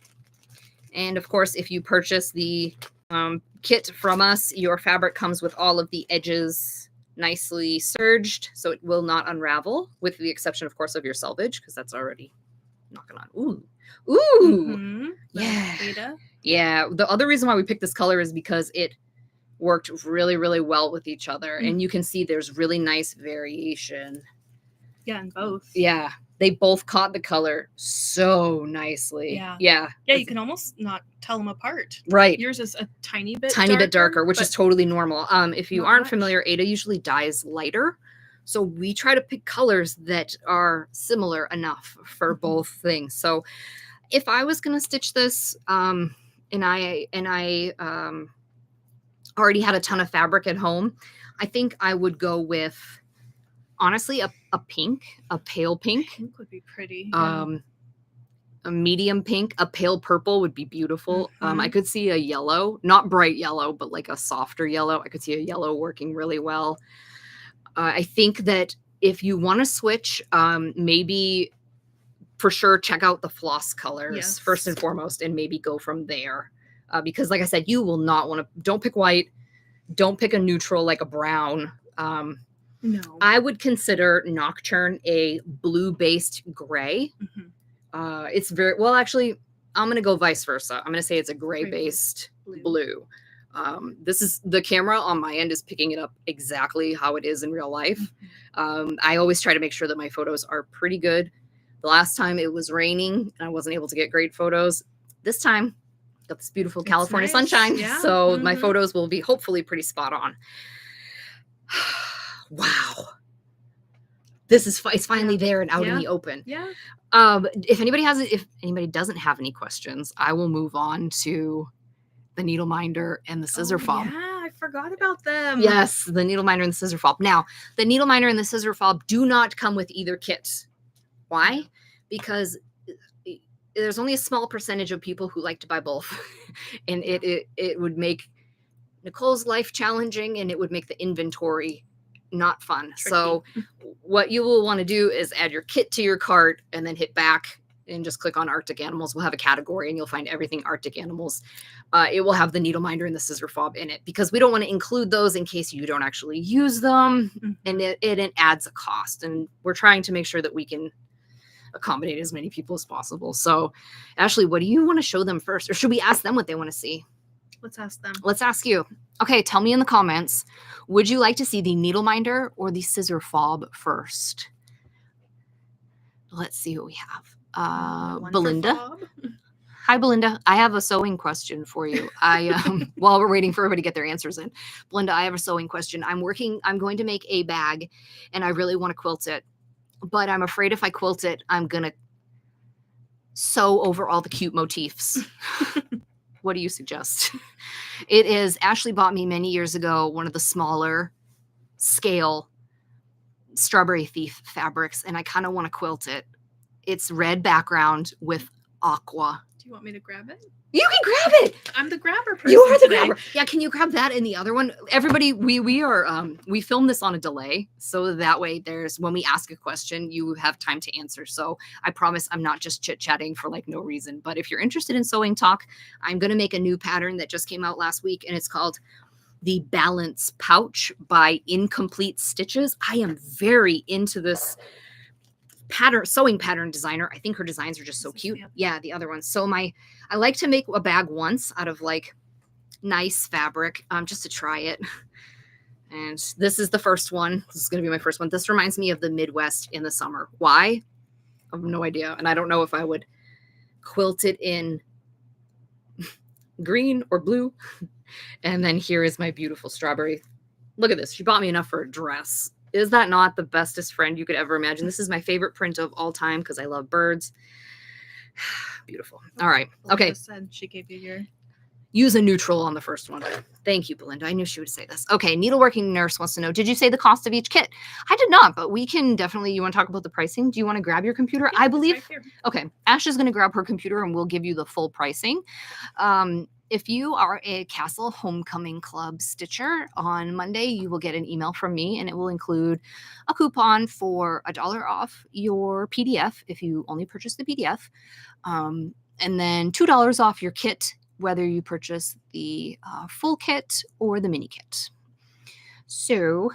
And of course, if you purchase the kit from us, your fabric comes with all of the edges nicely serged, so it will not unravel, with the exception, of course, of your selvage, because that's already knocking on. Ooh. Yeah.
Ada.
Yeah. The other reason why we picked this color is because it worked really, really well with each other. And you can see there's really nice variation.
Yeah, in both.
Yeah. They both caught the color so nicely.
Yeah.
Yeah.
Yeah, you can almost not tell them apart.
Right.
Yours is a tiny bit
darker, which is totally normal. If you aren't
much.
familiar, Ada usually dyes lighter. So we try to pick colors that are similar enough for both things. So if I was going to stitch this, and I already had a ton of fabric at home, I think I would go with, honestly, a pink, a pale pink.
Pink would be pretty.
A medium pink, a pale purple would be beautiful. I could see a yellow, not bright yellow, but like a softer yellow. I could see a yellow working really well. I think that if you want to switch, maybe for sure check out the floss colors first and foremost, and maybe go from there. Because like I said, you will not want to, don't pick white, don't pick a neutral like a brown.
No.
I would consider Nocturne a blue-based gray. It's very, well, actually, I'm going to go vice versa. I'm going to say it's a gray-based blue. This is, the camera on my end is picking it up exactly how it is in real life. I always try to make sure that my photos are pretty good. The last time it was raining and I wasn't able to get great photos. This time, got this beautiful California sunshine. Yeah. So my photos will be hopefully pretty spot on. Wow. This is, it's finally there and out in the open.
Yeah.
If anybody doesn't have any questions, I will move on to the needle minder and the scissor fob.
Yeah, I forgot about them.
Yes, the needle minder and the scissor fob. Now, the needle minder and the scissor fob do not come with either kit. Why? Because there's only a small percentage of people who like to buy both. And it would make Nicole's life challenging, and it would make the inventory not fun. Tricky. So what you will want to do is add your kit to your cart and then hit back and just click on Arctic Animals. We'll have a category and you'll find everything Arctic Animals. It will have the needle minder and the scissor fob in it, because we don't want to include those in case you don't actually use them. And it adds a cost, and we're trying to make sure that we can accommodate as many people as possible. So Ashleigh, what do you want to show them first? Or should we ask them what they want to see?
Let's ask them.
Let's ask you. Okay, tell me in the comments, would you like to see the needle minder or the scissor fob first? Let's see what we have. Belinda. Hi, Belinda. I have a sewing question for you. While we're waiting for everybody to get their answers in. Belinda, I have a sewing question. I'm going to make a bag, and I really want to quilt it, but I'm afraid if I quilt it, I'm going to sew over all the cute motifs. What do you suggest? It is, Ashleigh bought me many years ago one of the smaller scale Strawberry Thief fabrics, and I kind of want to quilt it. It's red background with aqua.
Do you want me to grab it?
You can grab it.
I'm the grabber person.
You are the grabber. Yeah, can you grab that and the other one? Everybody, we film this on a delay, so that way there's, when we ask a question, you have time to answer. So I promise I'm not just chit-chatting for like no reason. But if you're interested in sewing talk, I'm going to make a new pattern that just came out last week, and it's called the Balance Pouch by Incomplete Stitches. I am very into this sewing pattern designer. I think her designs are just so cute. Yeah, the other one. So I like to make a bag once out of like nice fabric just to try it. And this is the first one. This is going to be my first one. This reminds me of the Midwest in the summer. Why? I have no idea. And I don't know if I would quilt it in green or blue. And then here is my beautiful strawberry. Look at this. She bought me enough for a dress. Is that not the bestest friend you could ever imagine? This is my favorite print of all time because I love birds. Beautiful. All right. Okay.
Said she gave you your...
Use a neutral on the first one. Thank you, Belinda. I knew she would say this. Okay, Needleworking Nurse wants to know, did you say the cost of each kit? I did not, but we can definitely, you want to talk about the pricing? Do you want to grab your computer?
Yeah,
I believe.
right here.
Okay, Ash is going to grab her computer and we'll give you the full pricing. If you are a Castle Homecoming Club stitcher, on Monday, you will get an email from me and it will include a coupon for $1 off your PDF if you only purchase the PDF. And then $2 off your kit, whether you purchase the full kit or the mini kit. So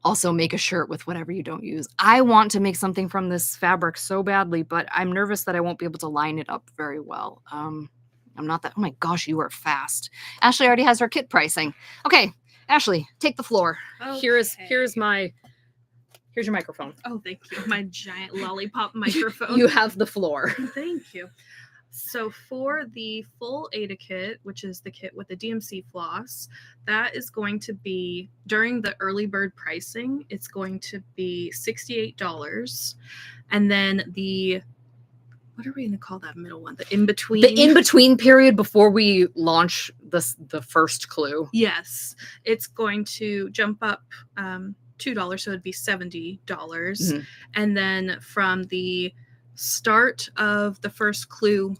also make a shirt with whatever you don't use. I want to make something from this fabric so badly, but I'm nervous that I won't be able to line it up very well. I'm not that, oh my gosh, you are fast. Ashleigh already has her kit pricing. Okay, Ashleigh, take the floor.
Okay.
Here's your microphone.
Oh, thank you. My giant lollipop microphone.
You have the floor.
Thank you. So for the full Ada kit, which is the kit with the DMC floss, that is going to be, during the early bird pricing, it's going to be $68. And then the, what are we going to call that middle one? The in-between?
The in-between period before we launch the first clue.
Yes. It's going to jump up $2, so it'd be $70. Mm-hmm. And then from the start of the first clue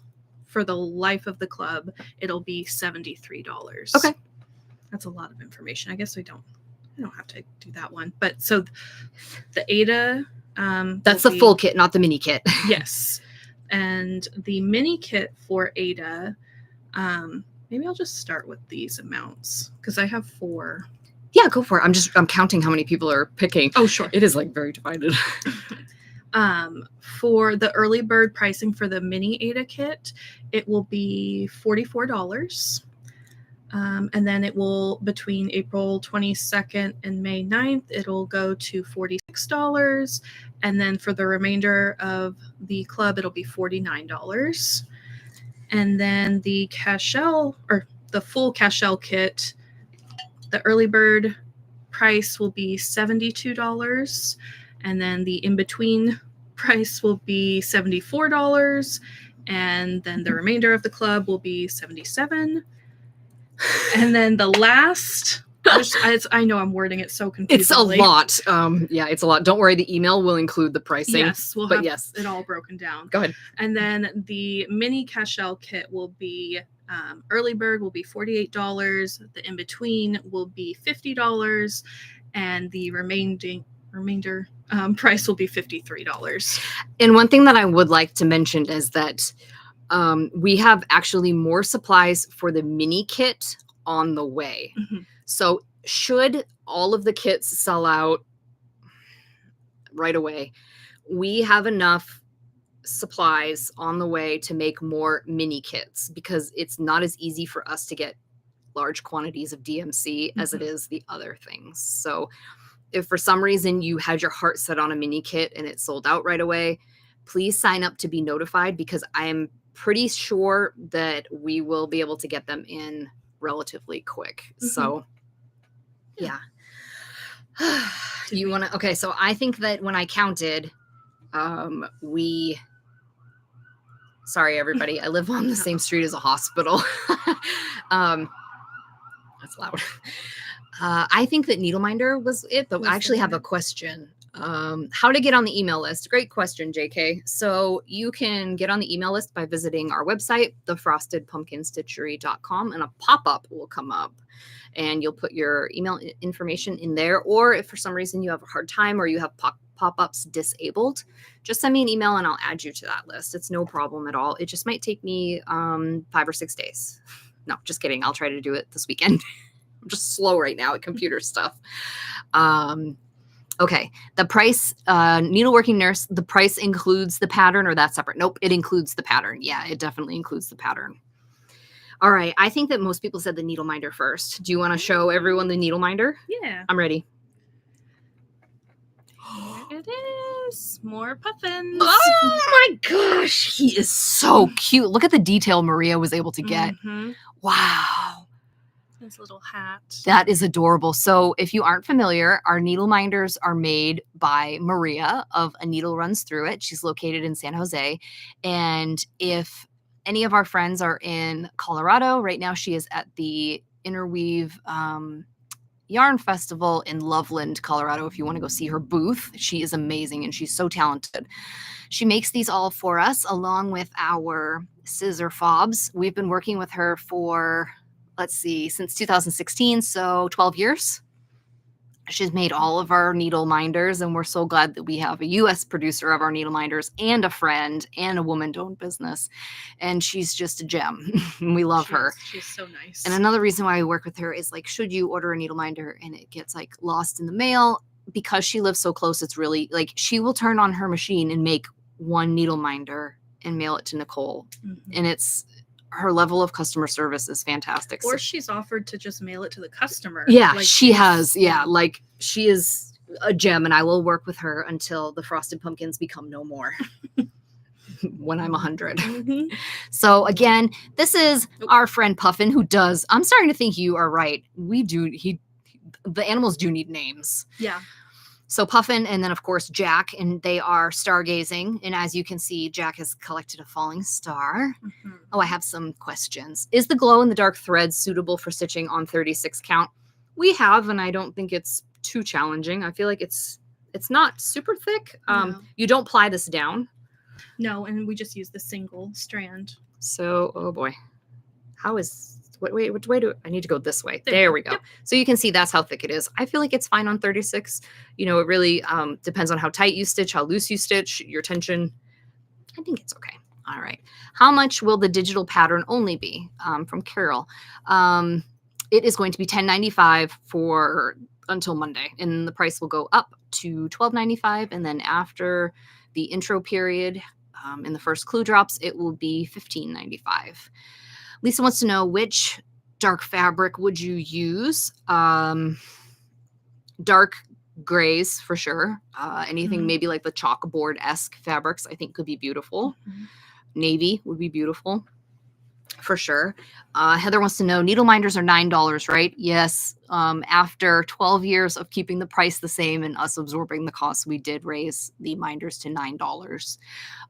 for the life of the club, it'll be $73.
Okay.
That's a lot of information. I guess I don't have to do that one. But so the Ada,
that's the full kit, not the mini kit.
Yes. And the mini kit for Ada, maybe I'll just start with these amounts because I have 4.
Yeah, go for it. I'm counting how many people are picking.
Oh, sure.
It is like very divided.
For the early bird pricing for the mini Ada kit, it will be $44. And then it will, between April 22nd and May 9th, it'll go to $46. And then for the remainder of the club, it'll be $49. And then the cashel, or the full cashel kit, the early bird price will be $72. And then the in-between price will be $74. And then the remainder of the club will be $77. And then the last, I know I'm wording it so confusingly.
It's a lot. Yeah, it's a lot. Don't worry, the email will include the pricing.
Yes, we'll have it all broken down.
Go ahead.
And then the mini cashel kit will be, early bird will be $48. The in-between will be $50. And the remainder price will be $53.
And one thing that I would like to mention is that we have actually more supplies for the mini kit on the way. Mm-hmm. So should all of the kits sell out right away, we have enough supplies on the way to make more mini kits because it's not as easy for us to get large quantities of DMC as it is the other things. So if for some reason you had your heart set on a mini kit and it sold out right away, please sign up to be notified because I'm pretty sure that we will be able to get them in relatively quick. Mm-hmm. So yeah. You want to, okay. So I think that when I counted, sorry, everybody, I live on the same street as a hospital. That's loud. I think that Needleminder was it, but I actually have a question. How to get on the email list? Great question, JK. So you can get on the email list by visiting our website, thefrostedpumpkinstitchery.com, and a pop-up will come up and you'll put your email information in there. Or if for some reason you have a hard time or you have pop-ups disabled, just send me an email and I'll add you to that list. It's no problem at all. It just might take me 5 or 6 days. No, just kidding. I'll try to do it this weekend. I'm just slow right now at computer stuff. Okay. The price, Needleworking Nurse, the price includes the pattern or that's separate? Nope. It includes the pattern. Yeah, it definitely includes the pattern. All right. I think that most people said the needle minder first. Do you want to show everyone the needle minder?
Yeah.
I'm ready.
There it is. More puffins.
Oh my gosh. He is so cute. Look at the detail Maria was able to get.
Mm-hmm.
Wow.
His little hat.
That is adorable. So if you aren't familiar, our needle minders are made by Maria of A Needle Runs Through It. She's located in San Jose. And if any of our friends are in Colorado, right now she is at the Interweave Yarn Festival in Loveland, Colorado. If you want to go see her booth, she is amazing and she's so talented. She makes these all for us along with our scissor fobs. We've been working with her for, let's see, since 2016, so 12 years. She's made all of our needle minders, and we're so glad that we have a U.S. producer of our needle minders and a friend and a woman-owned business. And she's just a gem. We love her.
She's so nice.
And another reason why we work with her is, like, should you order a needle minder and it gets, like, lost in the mail, because she lives so close, it's really, like, she will turn on her machine and make one needle minder and mail it to Nicole. Mm-hmm. And it's... her level of customer service is fantastic.
Or she's offered to just mail it to the customer.
Yeah, like she has. Yeah, like she is a gem, and I will work with her until the frosted pumpkins become no more. When I'm 100. Mm-hmm. So again, this is our friend Puffin, who does. I'm starting to think you are right. The animals do need names.
Yeah.
So Puffin, and then of course Jack, and they are stargazing. And as you can see, Jack has collected a falling star. Mm-hmm. Oh, I have some questions. Is the glow in the dark thread suitable for stitching on 36 count? We have, and I don't think it's too challenging. I feel like it's not super thick.
No.
You don't ply this down.
No, and we just use the single strand.
So, oh boy, wait, which way I need to go this way. There we go. Yep. So you can see that's how thick it is. I feel like it's fine on 36. You know, it really depends on how tight you stitch, how loose you stitch, your tension. I think it's okay. All right. How much will the digital pattern only be? From Carol. It is going to be $10.95 for until Monday, and the price will go up to $12.95. And then after the intro period, in the first clue drops, it will be $15.95. Lisa wants to know, which dark fabric would you use? Dark grays for sure. Anything maybe like the chalkboard-esque fabrics I think could be beautiful. Mm-hmm. Navy would be beautiful for sure. Heather wants to know, needle minders are $9, right? Yes. After 12 years of keeping the price the same and us absorbing the cost, we did raise the minders to $9.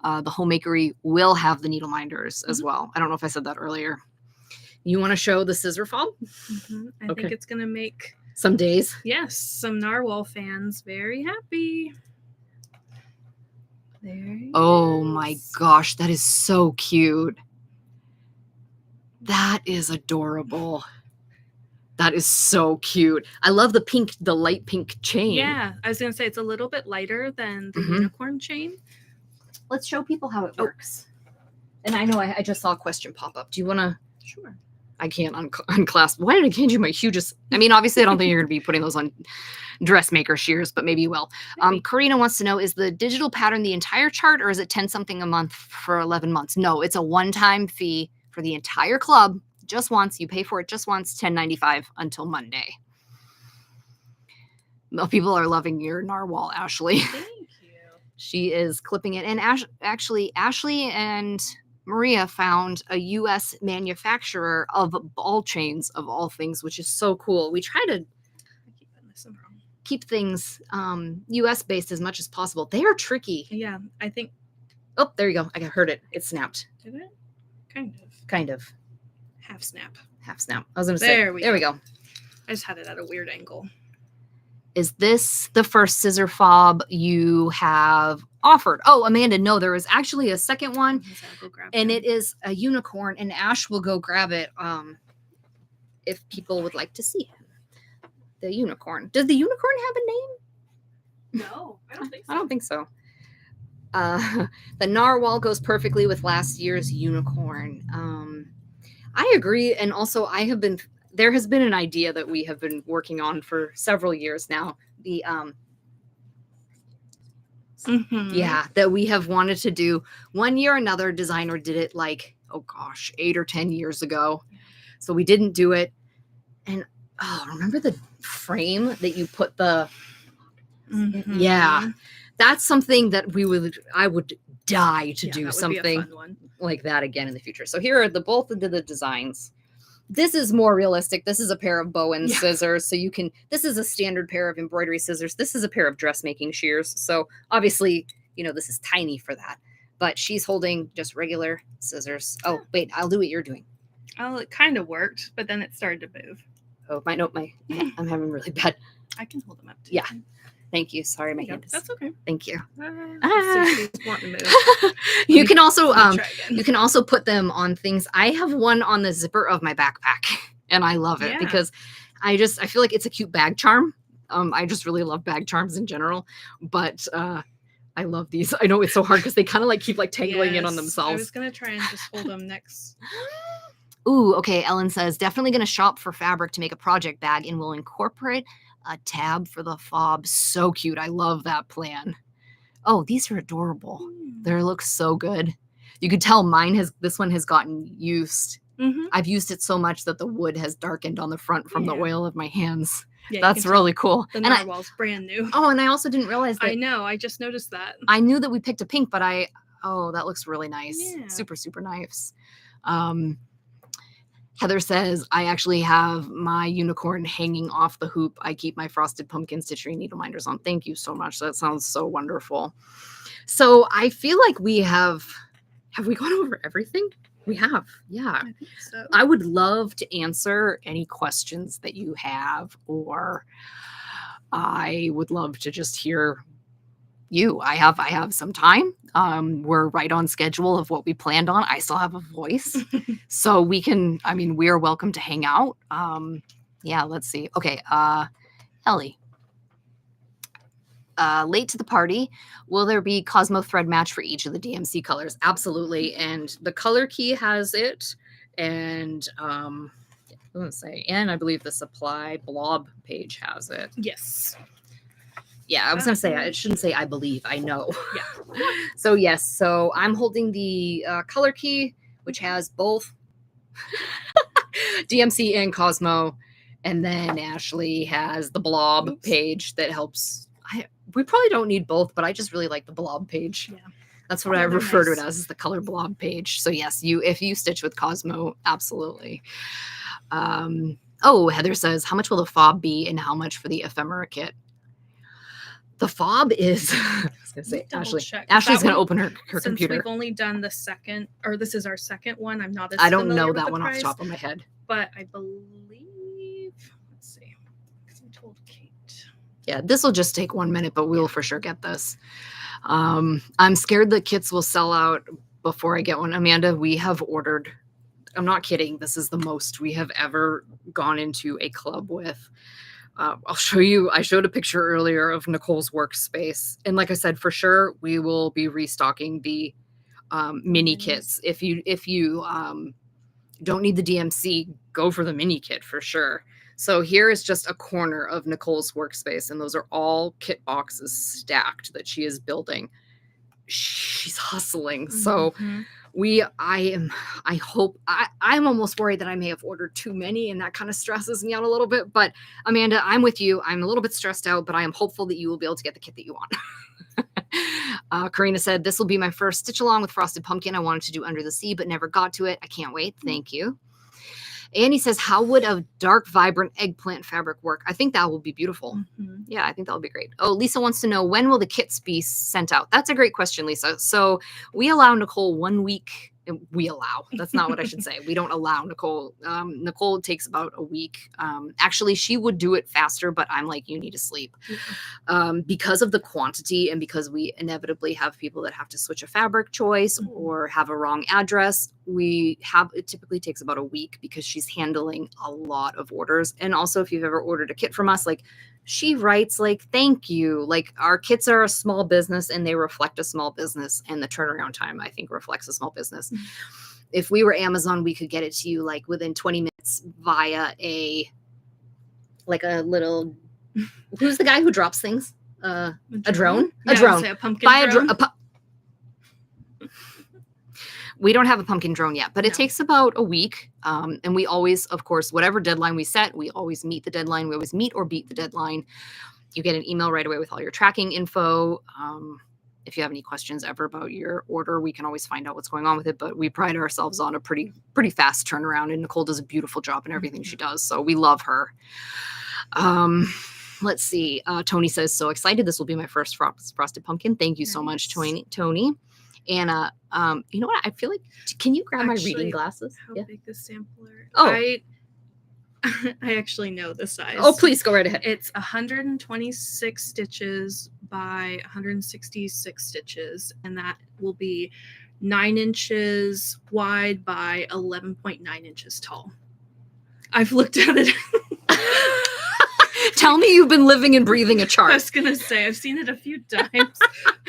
The homemakery will have the needle minders as well. I don't know if I said that earlier. You want to show the scissor fob?
Mm-hmm. I think it's going to make
some days.
Yes, some Narwhal fans very happy.
Oh my gosh, that is so cute. That is adorable. That is so cute. I love the light pink chain.
Yeah, I was going to say it's a little bit lighter than the unicorn chain.
Let's show people how it works. And I know I just saw a question pop up. Do you want to?
Sure.
I can't unclasp. Why did I hand you my hugest? I mean, obviously, I don't think you're going to be putting those on dressmaker shears, but maybe you will. Karina wants to know, is the digital pattern the entire chart, or is it 10 something a month for 11 months? No, it's a one-time fee for the entire club. Just once. You pay for it just once, $10.95 until Monday. Well, people are loving your narwhal, Ashleigh.
Thank you.
She is clipping it. And actually, Ashleigh and Maria found a U.S. manufacturer of ball chains of all things, which is so cool. We try to keep things U.S. based as much as possible. They are tricky.
Yeah, I think.
Oh, there you go. I heard it. It snapped.
Did it?
Kind of.
Half snap.
I was going to say. There we go.
I just had it at a weird angle.
Is this the first scissor fob you have offered? Oh, Amanda, no, there was actually a second one, and it is a unicorn, and Ash will go grab it if people would like to see him. The unicorn. Does the unicorn have a name?
No, I don't think so.
I don't think so. The narwhal goes perfectly with last year's unicorn. I agree, and also there has been an idea that we have been working on for several years now.
Mhm.
Yeah, that we have wanted to do. One year another designer did it like, oh gosh, 8 or 10 years ago. So we didn't do it. And remember the frame that you put the
Mhm.
that's something that I would die to do
that would
something
be a fun one.
like that again in the future. So here are both of the designs. This is more realistic. This is a pair of Bowen scissors. So this is a standard pair of embroidery scissors. This is a pair of dressmaking shears. So obviously, this is tiny for that. But she's holding just regular scissors. Oh, wait, I'll do what you're doing.
Oh, it kind of worked, but then it started to move.
Oh, I'm having really bad.
I can hold them up too.
Yeah. Thank you. Sorry, my hand is.
That's okay.
Thank you.
Wanting to move.
You can also put them on things. I have one on the zipper of my backpack, and I love it because I feel like it's a cute bag charm. I just really love bag charms in general, but I love these. I know it's so hard because they kind of like keep like tangling in on themselves.
I was gonna try and just hold them next.
Ooh, okay. Ellen says definitely gonna shop for fabric to make a project bag, and will incorporate a tab for the fob. So cute. I love that plan. Oh, these are adorable. They look so good. You could tell this one has gotten used. I've used it so much that the wood has darkened on the front from the oil of my hands. Yeah, that's really cool.
The Narwhal's brand new.
Oh, and I also didn't realize that.
I know. I just noticed that.
I knew that we picked a pink, but that looks really nice. Yeah. Super, super nice. Heather says, I actually have my unicorn hanging off the hoop. I keep my frosted pumpkin stitchery needle minders on. Thank you so much. That sounds so wonderful. So I feel like we have we gone over everything? We have. Yeah.
I think so.
I would love to answer any questions that you have, or I would love to just hear you. I have some time. We're right on schedule of what we planned on. I still have a voice. So we are welcome to hang out. Let's see. Okay. Ellie. Late to the party. Will there be Cosmo thread match for each of the DMC colors? Absolutely. And the color key has it. And and I believe the supply blob page has it.
Yes.
Yeah, I was going to say, it shouldn't say I believe, I know. Yeah. So yes, so I'm holding the color key, which has both DMC and Cosmo. And then Ashleigh has the blob page that helps. We probably don't need both, but I just really like the blob page. Yeah. That's what I refer to it as, is the color blob page. So yes, if you stitch with Cosmo, absolutely. Heather says, how much will the fob be and how much for the ephemera kit? The fob is, I was going to say, Ashleigh's going to open her computer.
We've only done the second, or this is our second one. I'm not as
I don't know that one off the top of my head.
But I believe, let's see, because I told Kate.
Yeah, this will just take 1 minute, but we'll for sure get this. I'm scared that kits will sell out before I get one. Amanda, we have ordered, I'm not kidding, this is the most we have ever gone into a club with. I'll show you. I showed a picture earlier of Nicole's workspace. And like I said, for sure, we will be restocking the mini kits. If you don't need the DMC, go for the mini kit for sure. So here is just a corner of Nicole's workspace. And those are all kit boxes stacked that she is building. She's hustling. So I'm almost worried that I may have ordered too many, and that kind of stresses me out a little bit. But Amanda, I'm with you. I'm a little bit stressed out, but I am hopeful that you will be able to get the kit that you want. Karina said, this will be my first stitch along with Frosted Pumpkin. I wanted to do Under the Sea, but never got to it. I can't wait. Thank you. Annie says, how would a dark, vibrant eggplant fabric work? I think that will be beautiful. Yeah, I think that will be great. Oh, Lisa wants to know, when will the kits be sent out? That's a great question, Lisa. So we allow Nicole 1 week. That's not what I should say. We don't allow Nicole. Nicole takes about a week. Actually, she would do it faster, but I'm like, you need to sleep. Because of the quantity and because we inevitably have people that have to switch a fabric choice or have a wrong address, it typically takes about a week because she's handling a lot of orders. And also, if you've ever ordered a kit from us, like, she writes like, thank you. Like, our kits are a small business and they reflect a small business, and the turnaround time, I think, reflects a small business. If we were Amazon, we could get it to you like within 20 minutes via a little, who's the guy who drops things? A drone?
Yeah,
A drone.
I would say a pumpkin
Buy
drone.
We don't have a pumpkin drone yet, but it
No.
takes about a week. And we always, of course, whatever deadline we set, we always meet the deadline. We always meet or beat the deadline. You get an email right away with all your tracking info. If you have any questions ever about your order, we can always find out what's going on with it. But we pride ourselves on a pretty fast turnaround. And Nicole does a beautiful job in everything she does. So we love her. Let's see. Tony says, so excited. This will be my first frosted pumpkin. Thank you so much, Tony. Anna, you know what? I feel like, can you grab my reading glasses?
How big the sampler?
Oh.
I actually know the size.
Oh, please go right ahead.
It's 126 stitches by 166 stitches, and that will be 9 inches wide by 11.9 inches tall. I've looked at it.
Tell me you've been living and breathing a chart.
I was going to say, I've seen it a few times.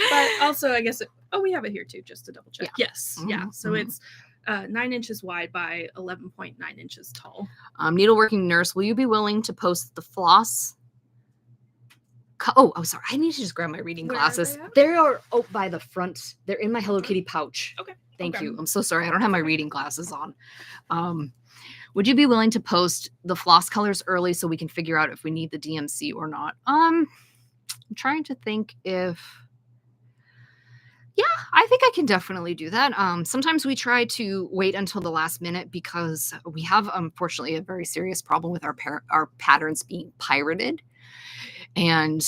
But also, I guess, we have it here too, just to double check. Yeah. Yes. Mm-hmm. Yeah. So it's 9 inches wide by 11.9 inches tall.
Needleworking nurse, will you be willing to post the floss? Oh, sorry. I need to just grab my reading glasses. They are by the front. They're in my Hello Kitty pouch.
Okay.
Thank you. I'm so sorry. I don't have my reading glasses on. Would you be willing to post the floss colors early so we can figure out if we need the DMC or not? I'm trying to think if... Yeah, I think I can definitely do that. Sometimes we try to wait until the last minute because we have, unfortunately, a very serious problem with our patterns being pirated. And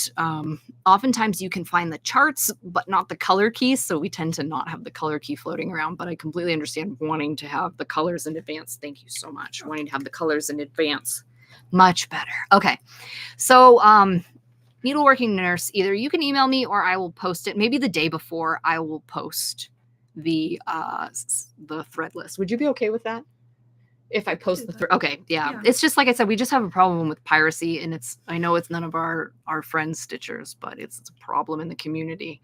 oftentimes you can find the charts, but not the color keys. So we tend to not have the color key floating around. But I completely understand wanting to have the colors in advance. Thank you so much. Wanting to have the colors in advance. Much better. Okay. So needleworking nurse, either you can email me or I will post it. Maybe the day before I will post the thread list. Would you be okay with that? If I post the thread? Okay. Yeah. It's just like I said, we just have a problem with piracy, and I know it's none of our friends stitchers, but it's a problem in the community.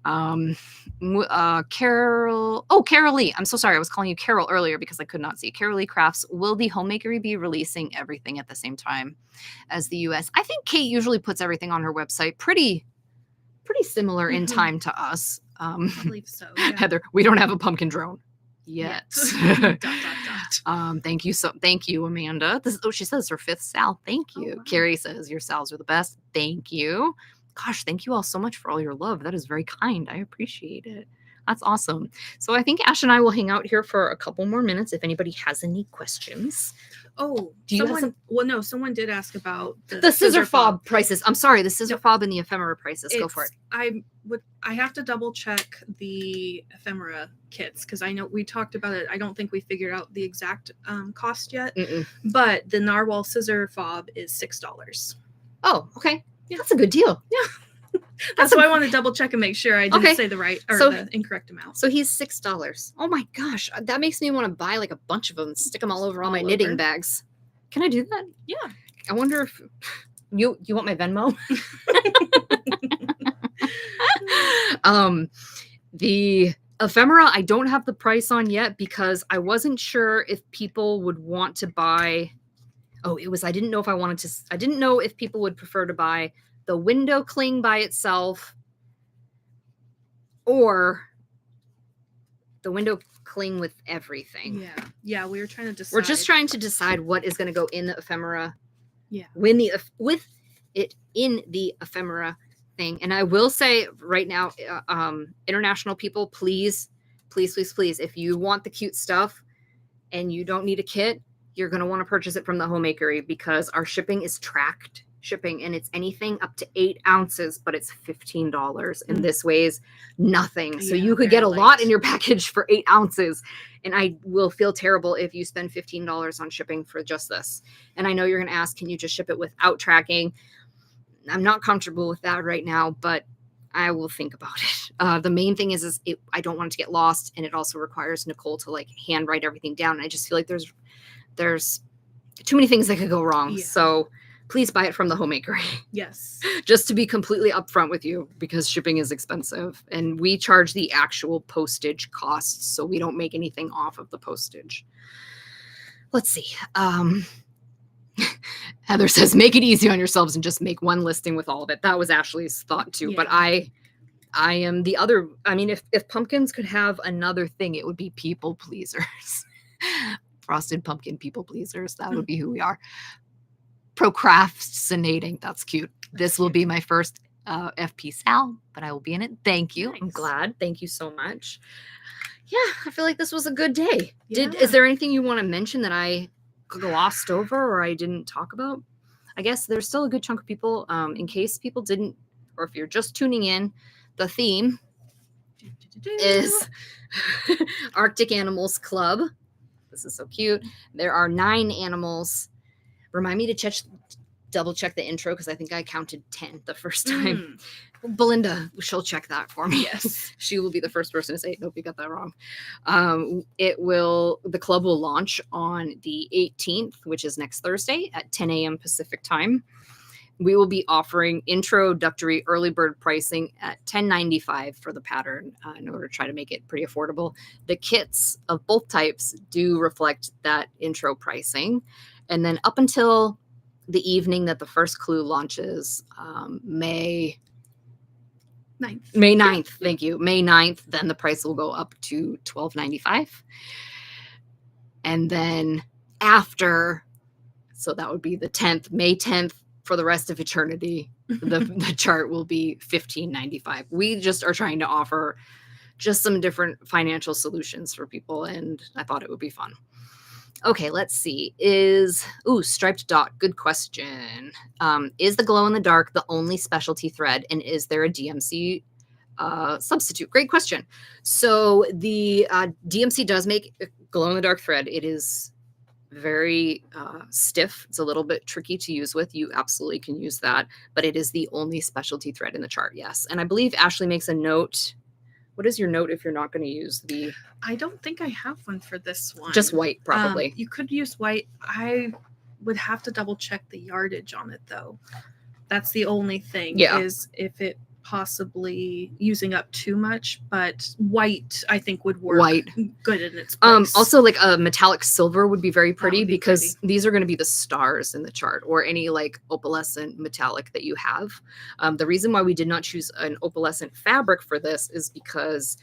Carol Lee. I'm so sorry. I was calling you Carol earlier because I could not see. Carol Lee Crafts. Will the homemakery be releasing everything at the same time as the US? I think Kate usually puts everything on her website pretty similar in time to us.
I believe so. Yeah.
Heather, we don't have a pumpkin drone yet. Thank you, Amanda. She says her 5th SAL. Thank you. Wow. Carrie says your SALs are the best. Thank you. Gosh, thank you all so much for all your love. That is very kind. I appreciate it. That's awesome. So I think Ash and I will hang out here for a couple more minutes if anybody has any questions.
Oh,
do you have some?
Well, no, someone did ask about
the scissor fob prices. I'm sorry, the scissor fob and the ephemera prices. Go for it.
I have to double check the ephemera kits because I know we talked about it. I don't think we figured out the exact cost yet. But the Narwhal scissor fob is $6.
Oh, okay. Yeah. That's a good deal.
Yeah. That's why I want to double check and make sure I didn't say the right or the incorrect amount.
So he's $6. Oh my gosh. That makes me want to buy like a bunch of them and stick them all over all my knitting bags. Can I do that?
Yeah.
I wonder if you want my Venmo? The ephemera, I don't have the price on yet because I wasn't sure if people would want to buy. I didn't know if people would prefer to buy the window cling by itself or the window cling with everything.
Yeah. We were trying to decide.
We're just trying to decide what is going to go in the ephemera.
Yeah.
With it in the ephemera thing. And I will say right now, international people, please, if you want the cute stuff and you don't need a kit, you're going to want to purchase it from the homemakery because our shipping is tracked shipping and it's anything up to 8 ounces, but it's $15. And this weighs nothing. So you could get a lot in your package for 8 ounces. And I will feel terrible if you spend $15 on shipping for just this. And I know you're going to ask, can you just ship it without tracking? I'm not comfortable with that right now, but I will think about it. The main thing is I don't want it to get lost. And it also requires Nicole to like handwrite everything down. And I just feel like there's too many things that could go wrong. Yeah. So please buy it from the homemakery.
Yes.
Just to be completely upfront with you because shipping is expensive and we charge the actual postage costs. So we don't make anything off of the postage. Let's see. Heather says, make it easy on yourselves and just make one listing with all of it. That was Ashleigh's thought too. Yeah. But I am the other. I mean, if pumpkins could have another thing, it would be people pleasers. Frosted pumpkin people pleasers. That would be who we are. Procrastinating. That's cute. This will be my first FP SAL, but I will be in it. Thank you. Nice. I'm glad. Thank you so much. Yeah, I feel like this was a good day. Yeah. Is there anything you want to mention that I glossed over or I didn't talk about? I guess there's still a good chunk of people. In case people didn't, or if you're just tuning in, the theme is Arctic Animals Club. This is so cute. There are 9 animals. Remind me to double check the intro because I think I counted 10 the first time. Belinda, she'll check that for me. Yes. She will be the first person to say, nope, you got that wrong. The club will launch on the 18th, which is next Thursday at 10 a.m. Pacific time. We will be offering introductory early bird pricing at $10.95 for the pattern in order to try to make it pretty affordable. The kits of both types do reflect that intro pricing. And then up until the evening that the first clue launches, May 9th. May 9th, thank you. May 9th, then the price will go up to $12.95. And then after, so that would be the 10th, May 10th, for the rest of eternity, the chart will be $15.95. We just are trying to offer just some different financial solutions for people, and I thought it would be fun. Okay, let's see. Striped dot, good question. Is the glow in the dark the only specialty thread, and is there a DMC substitute? Great question. So the DMC does make a glow in the dark thread. It is very stiff. It's a little bit tricky to use with. You absolutely can use that, but it is the only specialty thread in the chart. Yes. And I believe Ashleigh makes a note. What is your note if you're not going to use the...
I don't think I have one for this one.
Just white, probably.
You could use white. I would have to double check the yardage on it, though. That's the only thing, is if it possibly using up too much, but white, I think, would work good in its place.
Also, like a metallic silver would be very pretty because these are going to be the stars in the chart, or any like opalescent metallic that you have. The reason why we did not choose an opalescent fabric for this is because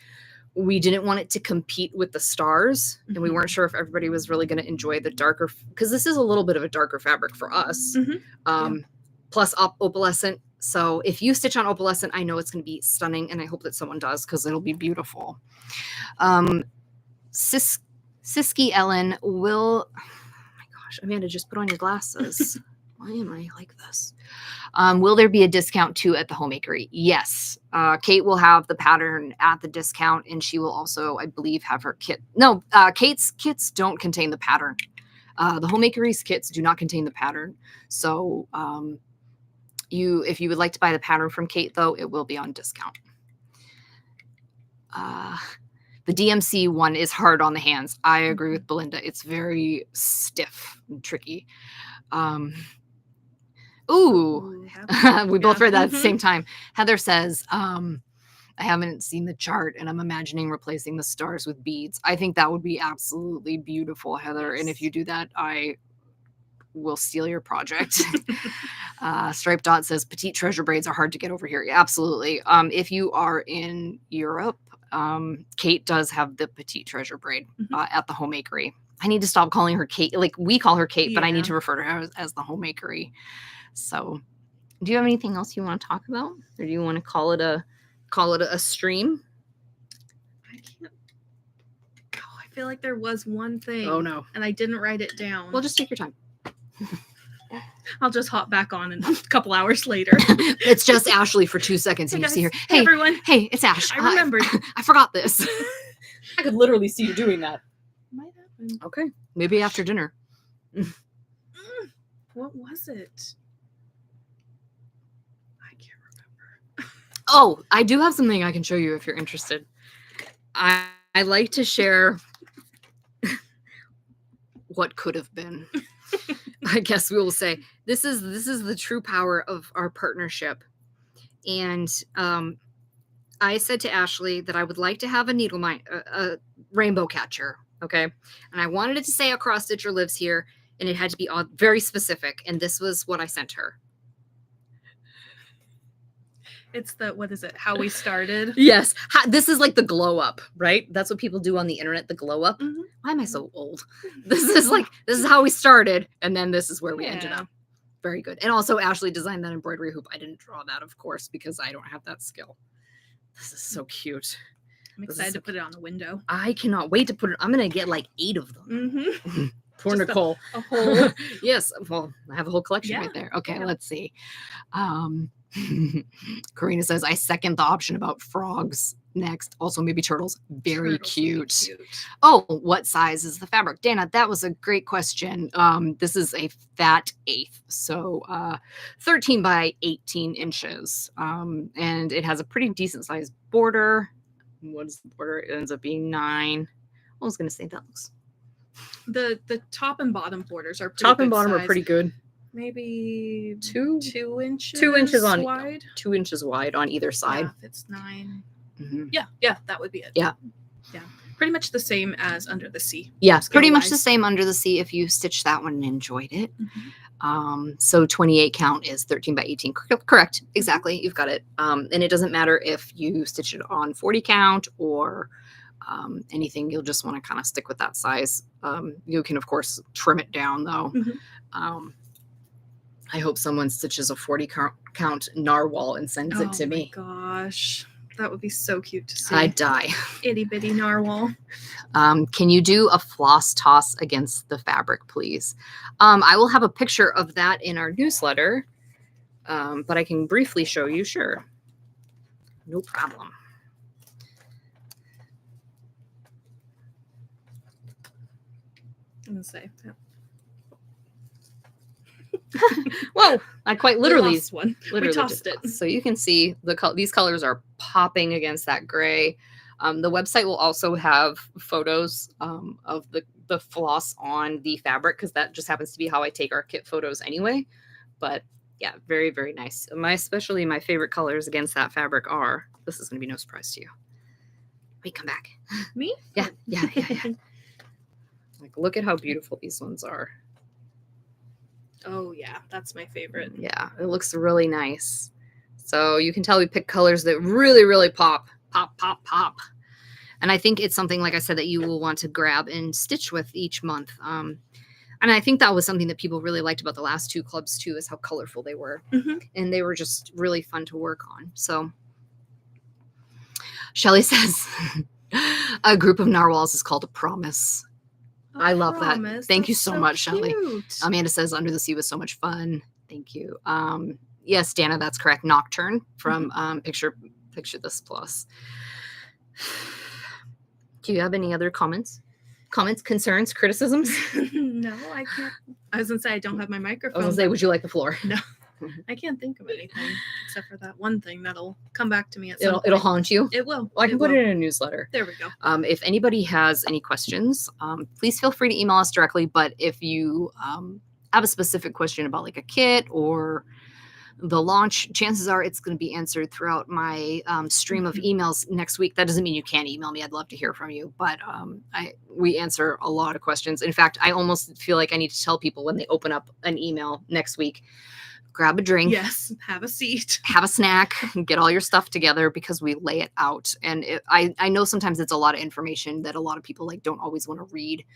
we didn't want it to compete with the stars, and we weren't sure if everybody was really going to enjoy the darker, because this is a little bit of a darker fabric for us. Plus opalescent. So if you stitch on opalescent, I know it's going to be stunning, and I hope that someone does because it'll be beautiful. Siski Ellen will... Oh my gosh, Amanda, just put on your glasses. Why am I like this? Will there be a discount too at the Homemakery? Yes. Kate will have the pattern at the discount, and she will also, I believe, have her kit. No, Kate's kits don't contain the pattern. The Homemakery's kits do not contain the pattern. So... if you would like to buy the pattern from Kate, though, it will be on discount. The DMC one is hard on the hands. I agree with Belinda. It's very stiff and tricky. We both read that at the same time. Heather says, I haven't seen the chart, and I'm imagining replacing the stars with beads. I think that would be absolutely beautiful, Heather. Yes. And if you do that, I will steal your project. Stripe Dot says petite treasure braids are hard to get over here. Yeah, absolutely. If you are in Europe, Kate does have the petite treasure braid at the Homemakery. I need to stop calling her Kate. Like, we call her Kate, but I need to refer to her as the Homemakery. So, do you have anything else you want to talk about, or do you want to call it a stream?
I can't. Oh, I feel like there was one thing.
Oh no!
And I didn't write it down.
Well, just take your time.
I'll just hop back on in a couple hours later.
It's just Ashleigh for 2 seconds, and you see her. Hey,
everyone.
Hey, it's Ash.
I remembered.
I forgot this. I could literally see you doing that.
Might happen.
Okay, maybe after dinner.
What was it? I can't remember.
Oh, I do have something I can show you if you're interested. I like to share what could have been. I guess we will say this is the true power of our partnership. And I said to Ashleigh that I would like to have a rainbow catcher. Okay. And I wanted it to say Across Stitcher Lives Here. and it had to be very specific. And this was what I sent her.
It's the, what is it? How we started.
Yes. This is like the glow up, right? That's what people do on the internet, the glow up.
Mm-hmm.
Why am I so old? This is how we started. And then this is where we ended up. Very good. And also Ashleigh designed that embroidery hoop. I didn't draw that, of course, because I don't have that skill. This is so cute.
I'm excited to put it on the window.
I cannot wait to put it. I'm going to get like 8 of them.
Mm-hmm.
Poor
Just
Nicole.
A whole.
Yes. Well, I have a whole collection right there. Okay, let's see. Karina says, I second the option about frogs next. Also, maybe turtles. Very cute. Oh, what size is the fabric? Dana, that was a great question. This is a fat 1/8. So 13 by 18 inches. And it has a pretty decent sized border. What is the border? It ends up being 9. I was going to say that looks.
The top and bottom borders are pretty
top and
good
bottom
size.
are pretty good.
Maybe
2
inches.
2 inches on
wide.
2 inches wide on either side.
Yeah, if it's 9.
Mm-hmm.
Yeah, that would be it.
Yeah.
Pretty much the same as Under the Sea.
Yes, pretty much
Scale-wise.
the same Under the Sea if you stitched that one and enjoyed it.
Mm-hmm.
So 28 count is 13 by 18. Correct. Exactly. You've got it. And it doesn't matter if you stitch it on 40 count or anything. You'll just want to kind of stick with that size. You can, of course, trim it down, though.
Mm-hmm.
I hope someone stitches a 40 count narwhal and sends it to me.
Oh my gosh. That would be so cute to see.
I'd die.
Itty bitty narwhal.
Can you do a floss toss against the fabric, please? I will have a picture of that in our newsletter, but I can briefly show you. Sure. No problem.
I'm going to say. Yeah.
Whoa, I quite literally
lost one. We tossed it.
So you can see these colors are popping against that gray. The website will also have photos of the floss on the fabric because that just happens to be how I take our kit photos anyway. But yeah, very, very nice. Especially my favorite colors against that fabric are, this is going to be no surprise to you. Wait, come back.
Me?
Yeah. Like, look at how beautiful these ones are.
Oh, yeah. That's my favorite.
Yeah, it looks really nice. So you can tell we pick colors that really, really pop. And I think it's something, like I said, that you will want to grab and stitch with each month. And I think that was something that people really liked about the last 2 clubs, too, is how colorful they were.
Mm-hmm.
And they were just really fun to work on. So Shelly says, a group of narwhals is called a promise. I love that. Thank you so much, Shelly. Amanda says Under the Sea was so much fun. Thank you. Yes, Dana, that's correct. Nocturne from Picture This Plus. Do you have any other comments? Concerns, criticisms?
No, I can't. I was going to say I don't have my microphone.
I was going to say, would you like the floor?
No, I can't think of anything except for that one thing that'll come back to me at some point.
It'll haunt you?
It will.
Well, I can put it in a newsletter.
There we go.
If anybody has any questions, please feel free to email us directly. But if you have a specific question about like a kit or the launch, chances are it's going to be answered throughout my stream of emails next week. That doesn't mean you can't email me. I'd love to hear from you. But we answer a lot of questions. In fact, I almost feel like I need to tell people when they open up an email next week, grab a drink.
Yes, have a seat.
Have a snack, get all your stuff together because we lay it out. And I know sometimes it's a lot of information that a lot of people like don't always want to read.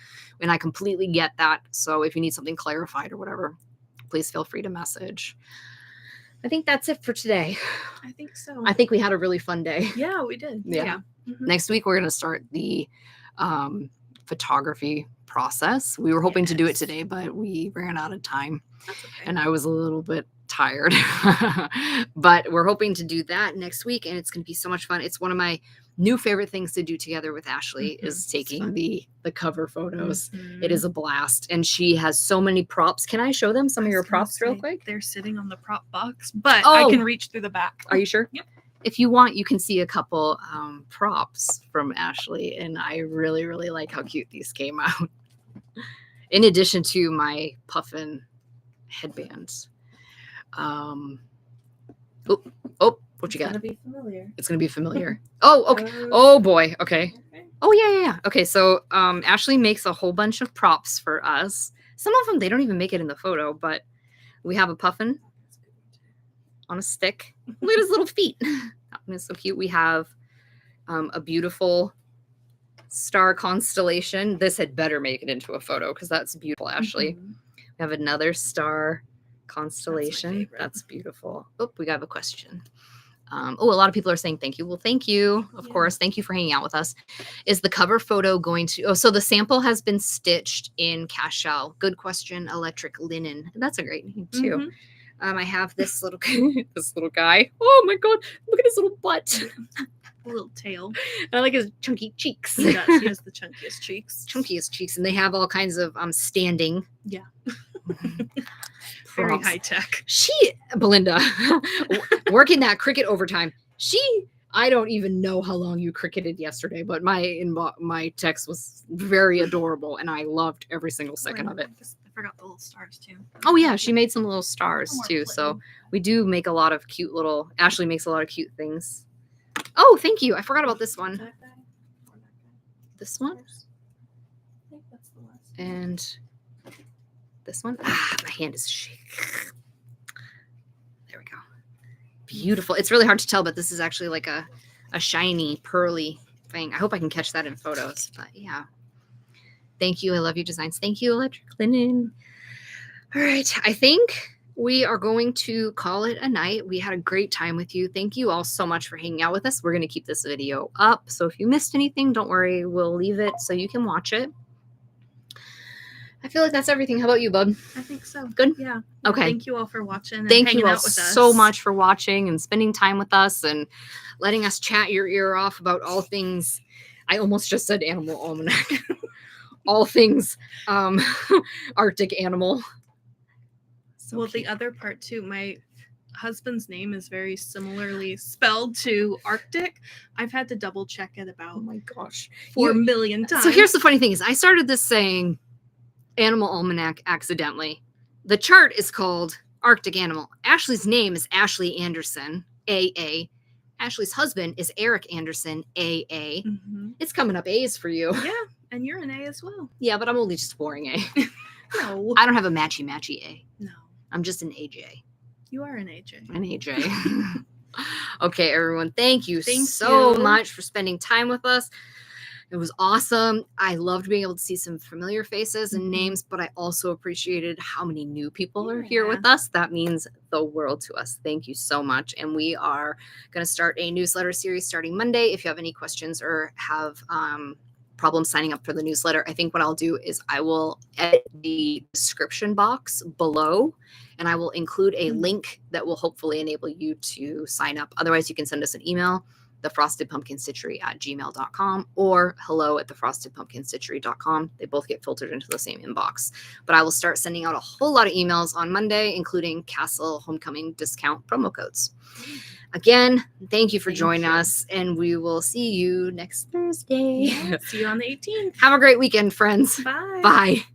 And I completely get that. So if you need something clarified or whatever, please feel free to message. I think that's it for today.
I think so.
I think we had a really fun day.
Yeah, we did.
Yeah.
Mm-hmm.
Next week, we're going to start the photography process. We were hoping to do it today, but we ran out of time.
That's okay.
And I was a little bit tired. But we're hoping to do that next week, and it's going to be so much fun. It's one of my new favorite things to do together with Ashleigh is taking the cover photos. It is a blast. And she has so many props. Can I show them some of your props real quick?
They're sitting on the prop box, but I can reach through the back.
Are you sure?
Yep.
If you want, you can see a couple props from Ashleigh, and I really, really like how cute these came out. In addition to my puffin headbands. What you got?
It's gonna be familiar.
It's gonna be familiar. Oh, okay. Oh boy. Okay. Oh yeah. Okay. So Ashleigh makes a whole bunch of props for us. Some of them, they don't even make it in the photo, but we have a puffin on a stick. Look at his little feet. That one is so cute. We have a beautiful star constellation. This had better make it into a photo because that's beautiful, Ashleigh.
Mhm.
We have another star constellation.
That's
That's beautiful. Oh, we got a question. A lot of people are saying thank you. Well, thank you, of course. Thank you for hanging out with us. Is the cover photo going to... so the sample has been stitched in cashel. Good question. Electric linen. That's a great name, too. I have this little this little guy. Oh, my God. Look at his little butt.
A little tail.
I like his chunky cheeks.
He does. He has the chunkiest cheeks.
Chunkiest cheeks. And they have all kinds of standing.
Yeah. Very high tech.
Belinda, working that cricket overtime. I don't even know how long you cricketed yesterday, but my text was very adorable, and I loved every single second of it.
I forgot the little stars too.
Oh yeah, she made some little stars too. So we do make a lot of cute little. Ashleigh makes a lot of cute things. Oh, thank you. I forgot about this one. This one.
I think that's the last.
And this one. My hand is shaking. There we go. Beautiful. It's really hard to tell, but this is actually like a shiny, pearly thing. I hope I can catch that in photos, but yeah. Thank you. I love your designs. Thank you, Electric Linen. All right. I think we are going to call it a night. We had a great time with you. Thank you all so much for hanging out with us. We're going to keep this video up. So if you missed anything, don't worry. We'll leave it so you can watch it. I feel like that's everything. How about you, bub?
I think so.
Good?
Yeah.
Okay.
Thank you all for watching and
Thank
hanging
you all
out with us.
so much for watching and spending time with us and letting us chat your ear off about all things. I almost just said Animal Almanac. All things Arctic animal. So
well,
cute.
the other part too, my husband's name is very similarly spelled to Arctic. I've had to double check it about
Oh my gosh.
4 million times.
So here's the funny thing is I started this saying Animal Almanac accidentally. The chart is called Arctic Animal. Ashleigh's name is Ashleigh Anderson, AA. Ashleigh's husband is Eric Anderson, AA.
Mm-hmm.
It's coming up A's for you.
Yeah, and you're an A as well.
Yeah, but I'm only just boring A.
No.
I don't have a matchy A.
No.
I'm just an AJ.
You are an AJ.
An AJ. Okay, everyone. Thank you
Thank
so
you.
much for spending time with us. It was awesome. I loved being able to see some familiar faces and names, but I also appreciated how many new people are here with us. That means the world to us. Thank you so much. And we are going to start a newsletter series starting Monday. If you have any questions or have problems signing up for the newsletter, I think what I'll do is I will edit the description box below and I will include a link that will hopefully enable you to sign up. Otherwise, you can send us an email, thefrostedpumpkinstitchery@gmail.com or hello@thefrostedpumpkinstitchery.com. They both get filtered into the same inbox. But I will start sending out a whole lot of emails on Monday, including Castle Homecoming discount promo codes. Again, thank you for joining us, and we will see you next Thursday.
Yeah, see you on the 18th.
Have a great weekend, friends.
Bye.
Bye.